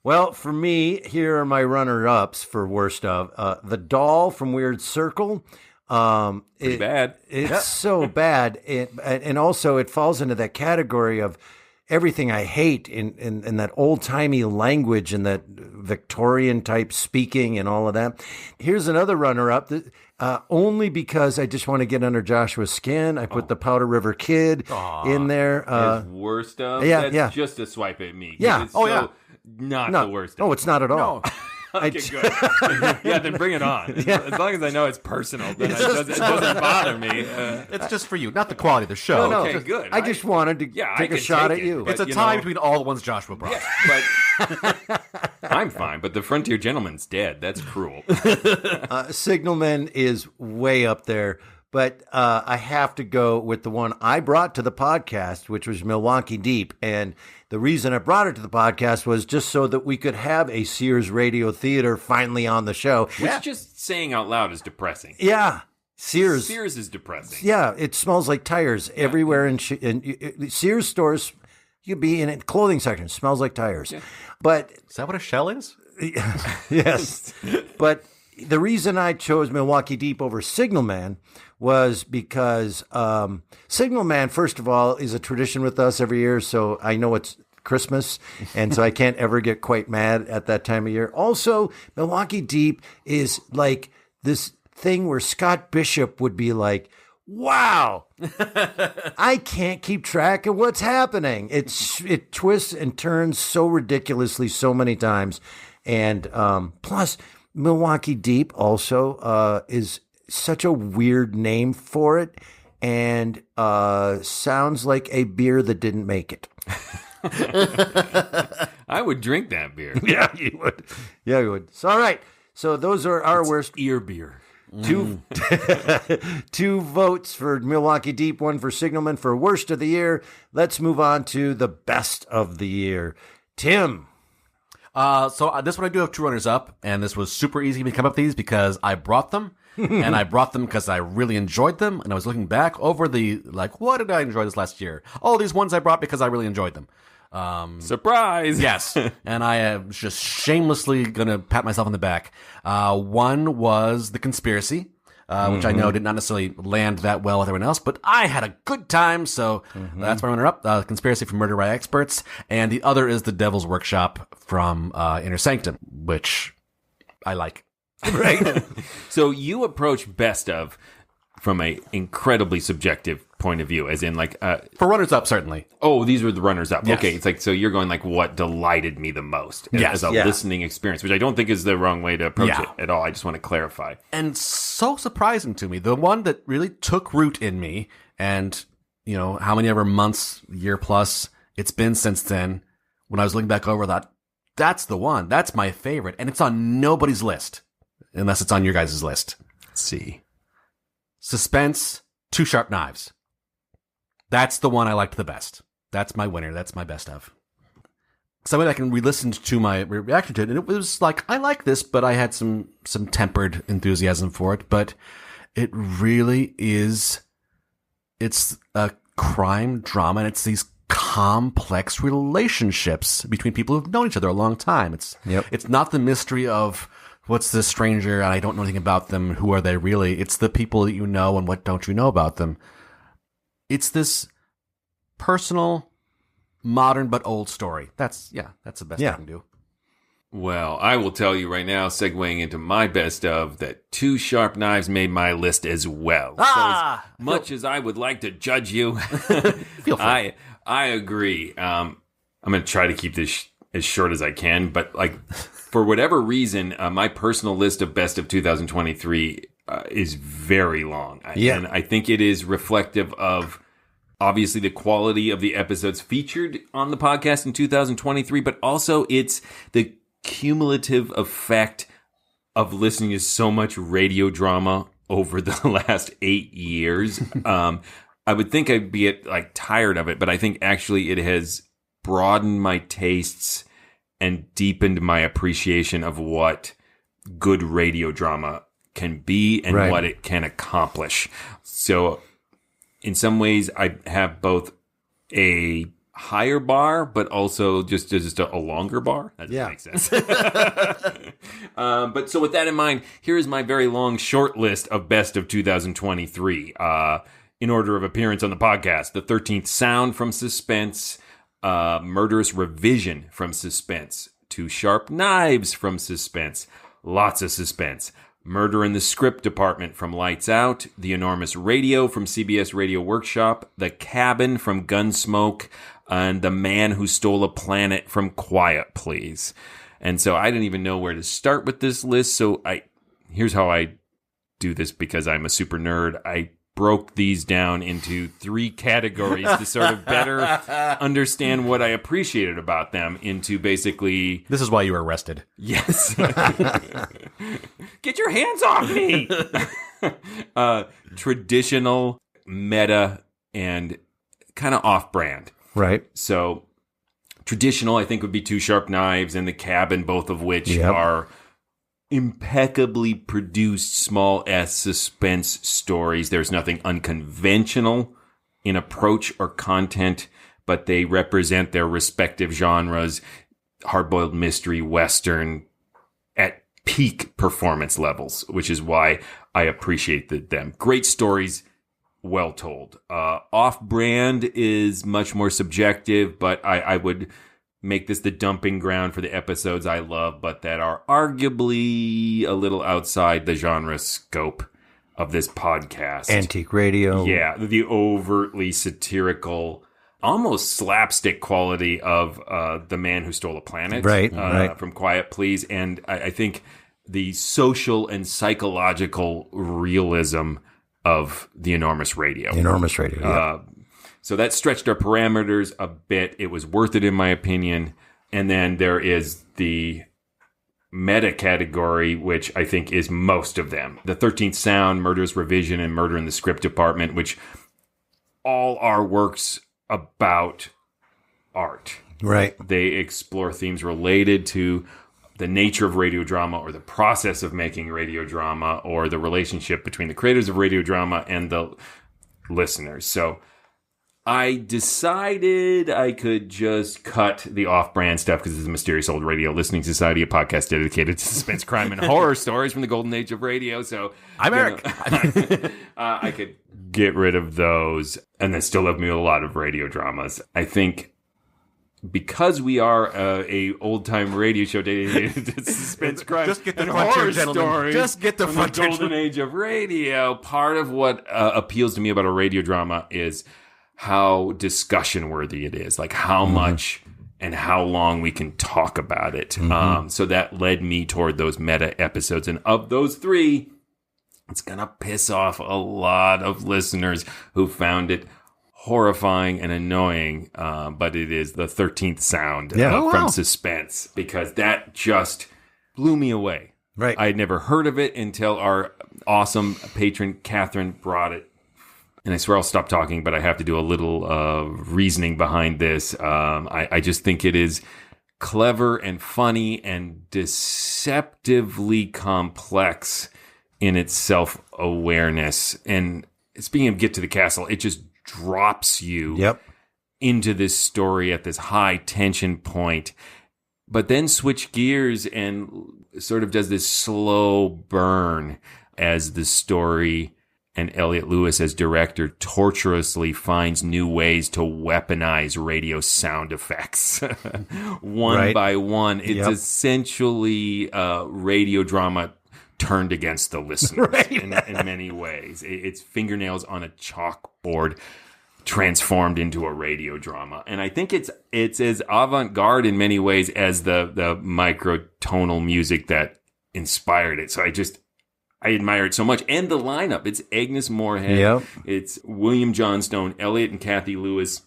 Well, for me, here are my runner-ups for worst of. The Doll from Weird Circle. Pretty bad. It's so bad. And also it falls into that category of everything I hate in that old-timey language and that Victorian type speaking and all of that. Here's another runner-up. Only because I just want to get under Joshua's skin. I put the Powder River Kid in there. His worst of? That's just a swipe at me. Yeah. It's not the worst of. Oh, it's not at all. No. Okay, good. Yeah, then bring it on. As long as I know it's personal, then it doesn't bother me. It's just for you, not the quality of the show. No, okay, good. I just wanted to take a shot at you. It's a tie between all the ones Joshua brought. Yeah, but I'm fine, but the Frontier Gentleman's dead. That's cruel. Signalman is way up there, but I have to go with the one I brought to the podcast, which was Milwaukee Deep. And the reason I brought it to the podcast was just so that we could have a Sears Radio Theater finally on the show. Which just saying out loud is depressing. Yeah. Sears is depressing. Yeah, it smells like tires everywhere in Sears stores. You'd be in a clothing section. It smells like tires. Yeah. But is that what a shell is? Yes. But the reason I chose Milwaukee Deep over Signalman was because Signalman, first of all, is a tradition with us every year. So I know it's Christmas, and so I can't ever get quite mad at that time of year. Also, Milwaukee Deep is like this thing where Scott Bishop would be like, wow, I can't keep track of what's happening. It twists and turns so ridiculously so many times. And plus, Milwaukee Deep also is such a weird name for it and sounds like a beer that didn't make it. I would drink that beer. Yeah, you would. Yeah, you would. So, all right. So those are our worst. Ear beer. Two votes for Milwaukee Deep, one for Signalman for worst of the year. Let's move on to the best of the year. Tim. So this one I do have 2 runners-up, and this was super easy to come up with these because I brought them, and I brought them because I really enjoyed them, and I was looking back over what did I enjoy this last year? Oh, these ones I brought because I really enjoyed them. Surprise! Yes, and I am just shamelessly going to pat myself on the back. One was The Conspiracy, which I know did not necessarily land that well with everyone else, but I had a good time, so that's my runner-up. Conspiracy from Murder by Experts, and the other is The Devil's Workshop from Inner Sanctum, which I like. Right. So you approach Best of from a incredibly subjective point of view, as in for runners-up, certainly. Oh, these were the runners-up. Yes. Okay, it's like, so you're going what delighted me the most as a listening experience, which I don't think is the wrong way to approach it at all. I just want to clarify. And so surprising to me, the one that really took root in me, and how many ever months, year plus it's been since then, when I was looking back over, I thought, that's the one. That's my favorite. And it's on nobody's list, unless it's on your guys' list. Let's see. Suspense, 2 Sharp Knives. That's the one I liked the best. That's my winner. That's my best of. So I can re-listen to my reaction to it, and it was like, I like this, but I had some tempered enthusiasm for it. But it really is, it's a crime drama, and it's these complex relationships between people who've known each other a long time. It's not the mystery of what's this stranger and I don't know anything about them, who are they really? It's the people that you know and what don't you know about them. It's this personal, modern but old story. That's the best I can do. Well, I will tell you right now, segueing into my best of, that 2 Sharp Knives made my list as well. So as much as I would like to judge you, feel free. I agree. I'm going to try to keep this as short as I can, but for whatever reason, my personal list of best of 2023 is very long. And I think it is reflective of obviously the quality of the episodes featured on the podcast in 2023, but also it's the cumulative effect of listening to so much radio drama over the last 8 years. I would think I'd be tired of it, but I think actually it has broadened my tastes and deepened my appreciation of what good radio drama can be and what it can accomplish. So in some ways, I have both a higher bar, but also just a longer bar. That doesn't make sense. But so with that in mind, here is my very long, short list of best of 2023. In order of appearance on the podcast: The 13th Sound from Suspense, Murderous Revision from Suspense, 2 Sharp Knives from Suspense, lots of suspense, Murder in the Script Department from Lights Out, The Enormous Radio from CBS Radio Workshop, The Cabin from Gunsmoke, and The Man Who Stole a Planet from Quiet Please. And so I didn't even know where to start with this list, so here's how I do this because I'm a super nerd. I broke these down into 3 categories to sort of better understand what I appreciated about them, into basically... This is why you were arrested. Yes. Get your hands off me! Traditional, meta, and kind of off-brand. Right. So, traditional, I think, would be 2 Sharp Knives and The Cabin, both of which are impeccably produced small S suspense stories. There's nothing unconventional in approach or content, but they represent their respective genres, hard-boiled mystery, Western, at peak performance levels, which is why I appreciate them. Great stories, well told. Off-brand is much more subjective, but I would make this the dumping ground for the episodes I love, but that are arguably a little outside the genre scope of this podcast. Antique radio. Yeah, the overtly satirical, almost slapstick quality of The Man Who Stole a Planet from Quiet Please. And I think the social and psychological realism of The Enormous Radio. The Enormous Radio, yeah. So that stretched our parameters a bit. It was worth it, in my opinion. And then there is the meta category, which I think is most of them. The 13th Sound, Murderous Revision, and Murder in the Script Department, which all are works about art. Right. They explore themes related to the nature of radio drama or the process of making radio drama or the relationship between the creators of radio drama and the listeners. So I decided I could just cut the off-brand stuff because it's a Mysterious Old Radio Listening Society, a podcast dedicated to suspense, crime, and horror stories from the golden age of radio. So I'm Eric. I could get rid of those and then still have me a lot of radio dramas. I think because we are a old-time radio show dedicated to suspense, crime, Just get the and front horror chair, gentlemen. stories Just get the from front the chair. golden age of radio, part of what appeals to me about a radio drama is how discussion worthy it is, like how much and how long we can talk about it. So that led me toward those meta episodes. And of those 3, it's going to piss off a lot of listeners who found it horrifying and annoying. But it is the 13th sound from Suspense, because that just blew me away. Right. I had never heard of it until our awesome patron, Catherine, brought it. And I swear I'll stop talking, but I have to do a little reasoning behind this. I just think it is clever and funny and deceptively complex in its self-awareness. And speaking of Get to the Castle, it just drops you into this story at this high tension point, but then switch gears and sort of does this slow burn as the story and Elliot Lewis as director tortuously finds new ways to weaponize radio sound effects one by one. It's essentially radio drama turned against the listeners in many ways. It's fingernails on a chalkboard transformed into a radio drama. And I think it's as avant-garde in many ways as the microtonal music that inspired it. So I admire it so much. And the lineup, it's Agnes Moorehead, it's William Johnstone, Elliot and Kathy Lewis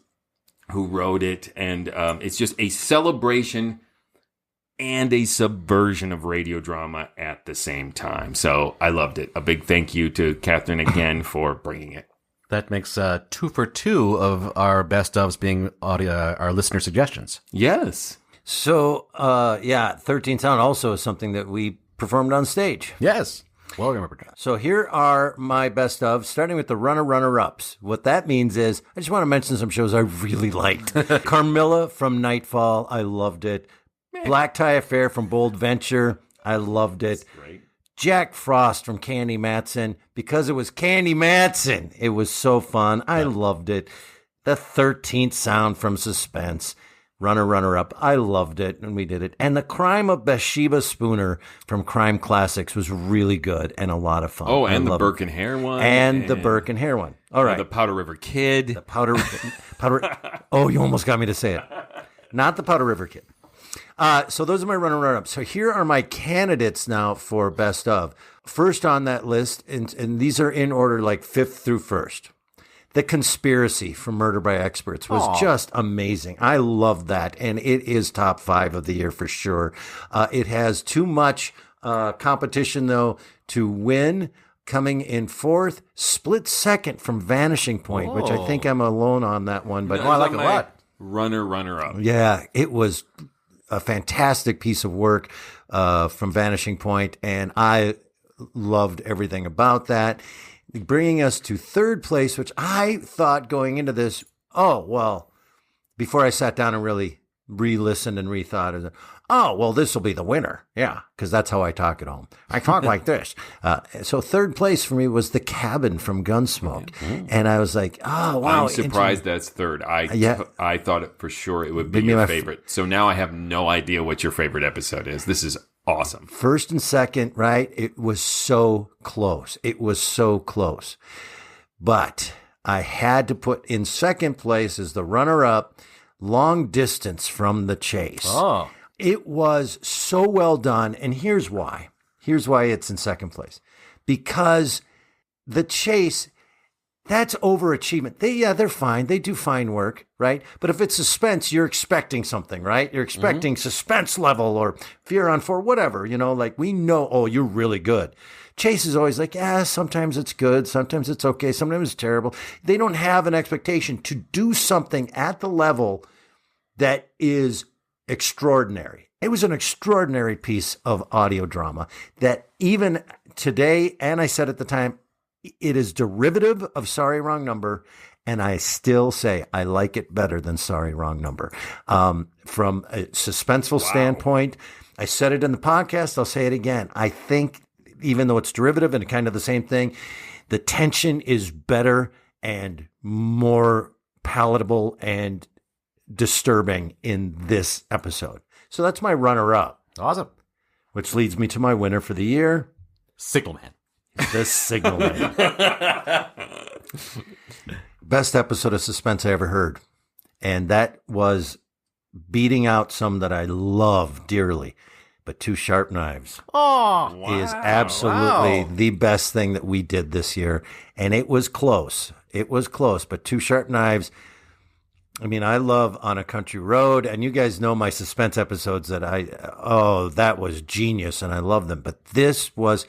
who wrote it. And it's just a celebration and a subversion of radio drama at the same time. So I loved it. A big thank you to Catherine again for bringing it. That makes 2 for 2 of our best ofs being our listener suggestions. Yes. So, 13 Sound also is something that we performed on stage. Yes. Well remembered. So here are my best of, starting with the runner-ups. What that means is, I just want to mention some shows I really liked. Carmilla from Nightfall, I loved it. Black Tie Affair from Bold Venture, I loved it. Great. Jack Frost from Candy Matson, because it was Candy Matson. It was so fun. I loved it. The 13th Sound from Suspense. Runner-up. I loved it, and we did it. And The Crime of Bathsheba Spooner from Crime Classics was really good and a lot of fun. Oh, and the Burke and Hare one. And the Burke and Hare one. All right. The Powder River Kid. The Powder. Oh, you almost got me to say it. Not the Powder River Kid. So those are my runner-ups. So here are my candidates now for best of. First on that list, and these are in order like 5th through 1st. The Conspiracy from Murder by Experts was just amazing. I love that, and it is top 5 of the year for sure. It has too much competition, though, to win. Coming in 4th, split second from Vanishing Point, which I think I'm alone on that one. But I like it a lot. Runner-up. Yeah, it was a fantastic piece of work from Vanishing Point, and I loved everything about that. Bringing us to 3rd place, which I thought going into this, before I sat down and really re-listened and rethought, this will be the winner. Yeah, because that's how I talk at home. I talk like this. So 3rd place for me was The Cabin from Gunsmoke. And I was like, wow. I'm surprised that's 3rd. I thought it for sure it would be your favorite. So now I have no idea what your favorite episode is. This is awesome. 1st and 2nd, right? It was so close. But I had to put in 2nd place as the runner-up, Long Distance from the Chase. Oh. It was so well done, and here's why. Here's why it's in 2nd place. Because The Chase, that's overachievement. They're fine. They do fine work, right? But if it's suspense, you're expecting something, right? You're expecting suspense level or Fear on 4, whatever, we know, you're really good. Chase is always like, sometimes it's good, sometimes it's okay, sometimes it's terrible. They don't have an expectation to do something at the level that is extraordinary. It was an extraordinary piece of audio drama that even today, and I said at the time, it is derivative of Sorry, Wrong Number, and I still say I like it better than Sorry, Wrong Number. From a suspenseful standpoint, I said it in the podcast, I'll say it again. I think even though it's derivative and kind of the same thing, the tension is better and more palatable and disturbing in this episode. So that's my runner-up. Awesome. Which leads me to my winner for the year. Signalman. The Signalman. Best episode of suspense I ever heard. And that was beating out some that I love dearly. But Two Sharp Knives is absolutely the best thing that we did this year. And it was close. It was close. But Two Sharp Knives, I mean, I love On a Country Road. And you guys know my suspense episodes that that was genius. And I love them. But this was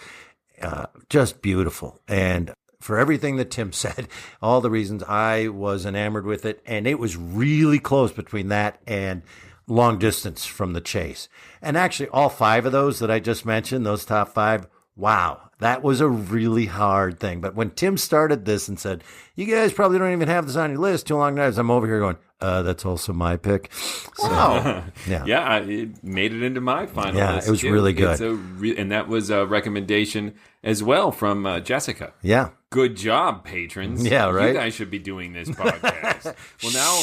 just beautiful. And for everything that Tim said, all the reasons, I was enamored with it. And it was really close between that and Long Distance from the Chase. And actually, all 5 of those that I just mentioned, those top 5, wow, that was a really hard thing. But when Tim started this and said, you guys probably don't even have this on your list, Two Long Knives, I'm over here going, that's also my pick. So, yeah, it made it into my final list. Yeah, it was really good. And that was a recommendation as well from Jessica. Yeah. Good job, patrons. Yeah, right? You guys should be doing this podcast. Well, now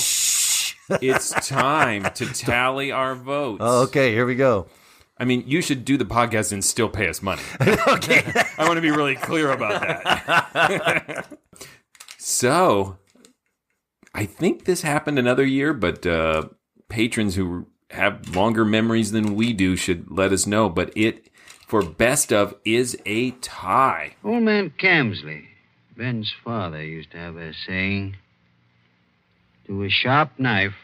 it's time to tally our votes. Oh, okay, here we go. I mean, you should do the podcast and still pay us money. Okay. I want to be really clear about that. So, I think this happened another year, but patrons who have longer memories than we do should let us know. But it, for best of, is a tie. Old man Camsley, Ben's father, used to have a saying, to a sharp knife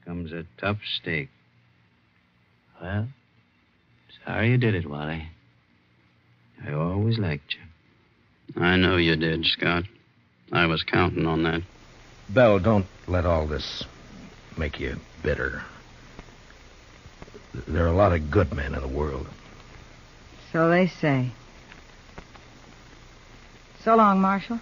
comes a tough steak. Well, sorry you did it, Wally. I always liked you. I know you did, Scott. I was counting on that. Belle, don't let all this make you bitter. There are a lot of good men in the world. So they say. So long, Marshal.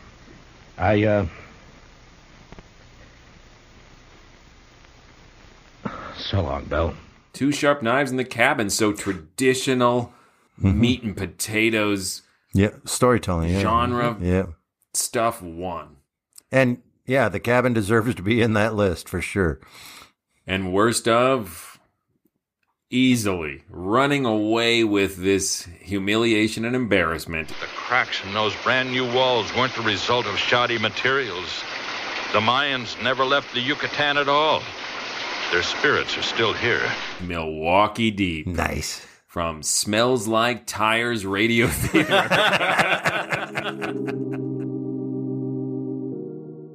So long, Belle. Two Sharp Knives in the Cabin. So traditional meat and potatoes. Yeah, storytelling. Yeah. Genre stuff won. And yeah, The Cabin deserves to be in that list for sure. And worst of, easily running away with this humiliation and embarrassment. The cracks in those brand new walls weren't the result of shoddy materials. The Mayans never left the Yucatan at all. Their spirits are still here. Milwaukee Deep. Nice. From Smells Like Tires Radio Theater.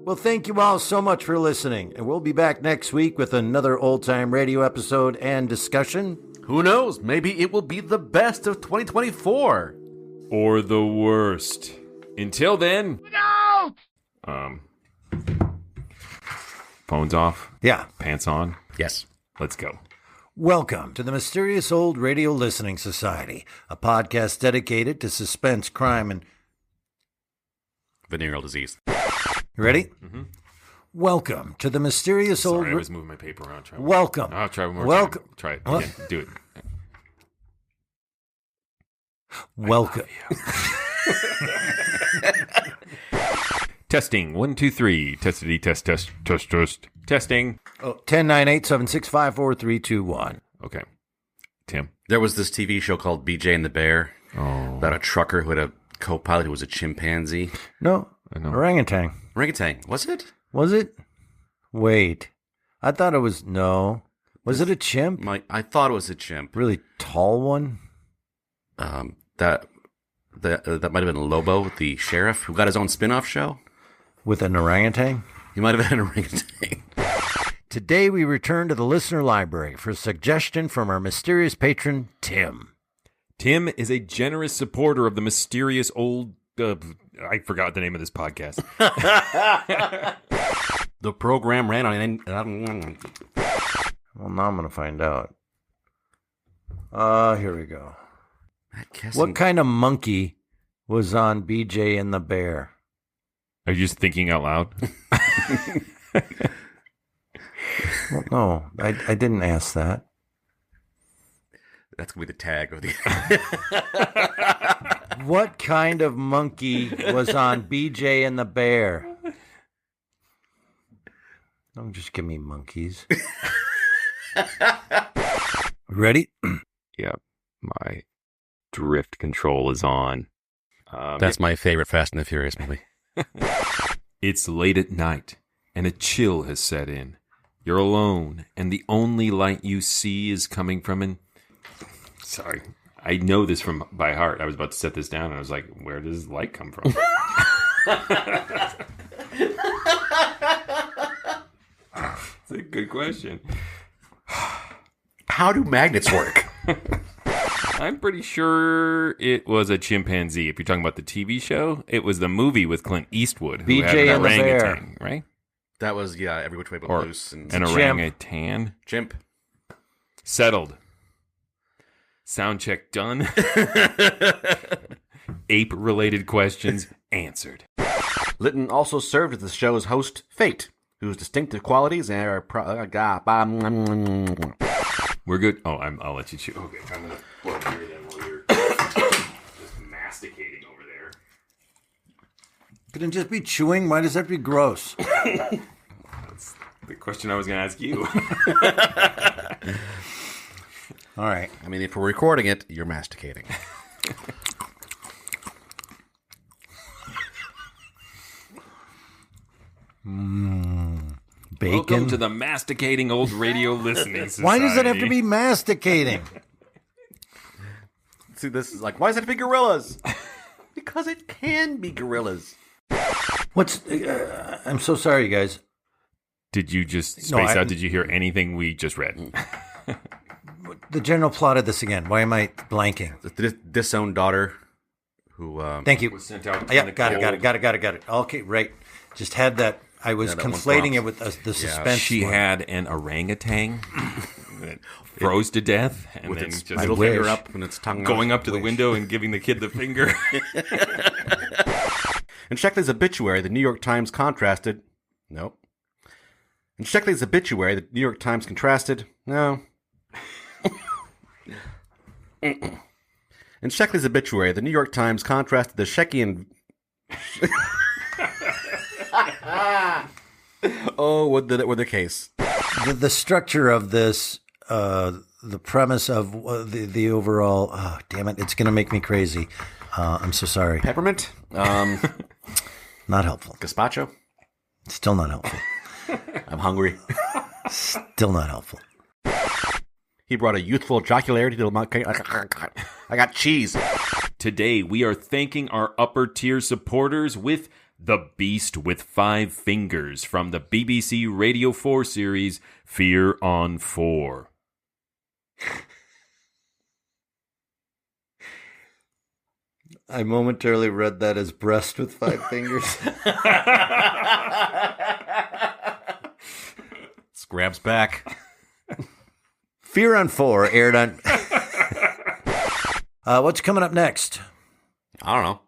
Well, thank you all so much for listening. And we'll be back next week with another old-time radio episode and discussion. Who knows? Maybe it will be the best of 2024. Or the worst. Until then... Look out! Phones off? Yeah. Pants on? Yes. Let's go. Welcome to the Mysterious Old Radio Listening Society, a podcast dedicated to suspense, crime, and... venereal disease. You ready? Mm-hmm. Welcome to the Mysterious Old... Sorry, I was moving my paper around. Welcome. I'll try one more time. Try it again. Do it. Welcome. Testing. 1, 2, 3. Testity, test. Testing. 10-9-8-7-6-5-4-3-2-1. Okay. Tim. There was this TV show called BJ and the Bear about a trucker who had a co-pilot who was a chimpanzee. No. Orangutan. Orangutan. Was it? Was it? Wait. I thought it was... No. Was it a chimp? I thought it was a chimp. Really tall one? That might have been Lobo, the sheriff, who got his own spin-off show. With an orangutan? He might have been an orangutan. Today we return to the listener library for a suggestion from our mysterious patron, Tim. Tim is a generous supporter of the mysterious old... I forgot the name of this podcast. The program ran on... Well, now I'm going to find out. Here we go. What kind of monkey was on BJ and the Bear? Are you just thinking out loud? Well, no, I didn't ask that. That's going to be the tag of the... What kind of monkey was on BJ and the Bear? Don't just give me monkeys. Ready? Yep. My drift control is on. That's my favorite Fast and the Furious movie. It's late at night, and a chill has set in. You're alone, and the only light you see is coming from an... Sorry. I know this by heart. I was about to set this down, and I was like, where does light come from? It's a good question. How do magnets work? I'm pretty sure it was a chimpanzee. If you're talking about the TV show, it was the movie with Clint Eastwood. Who BJ had an and the Bear. orangutan, right? That was, yeah, Every Which Way But Or Loose. And an orangutan. Chimp. Settled. Sound check done. Ape-related questions answered. Litton also served as the show's host, Fate, whose distinctive qualities are... We're good. Oh, I'll let you chew. Okay, I'm going to plug here then while you're just masticating over there. Could it just be chewing? Why does that have to be gross? That's the question I was going to ask you. All right. I mean, if we're recording it, you're masticating. Bacon. Welcome to the masticating old radio listening society. Why does it have to be masticating? See, this is like, why does it have to be gorillas? Because it can be gorillas. I'm so sorry, guys. Did you just space out? Did you hear anything we just read? The general plot of this again. Why am I blanking? The disowned daughter who... Thank you. Was sent out Yeah, got it. Okay, right. Just had that. I was conflating it with the suspense. She had an orangutan that froze to death, and with then its just middle finger up and its tongue going out. up to the window and giving the kid the finger. In Sheckley's obituary, the New York Times contrasted... Nope. In Sheckley's obituary, the New York Times contrasted... No. In Sheckley's obituary, the New York Times contrasted the Sheckian... Oh, what the case? The structure of this, the premise of the overall... Oh, damn it. It's going to make me crazy. I'm so sorry. Peppermint? Not helpful. Gazpacho? Still not helpful. I'm hungry. Still not helpful. He brought a youthful jocularity to the... I got cheese. Today, we are thanking our upper tier supporters with The Beast with 5 Fingers from the BBC Radio 4 series Fear on 4. I momentarily read that as breast with 5 fingers. Scrabs back. Fear on 4 aired on... what's coming up next? I don't know.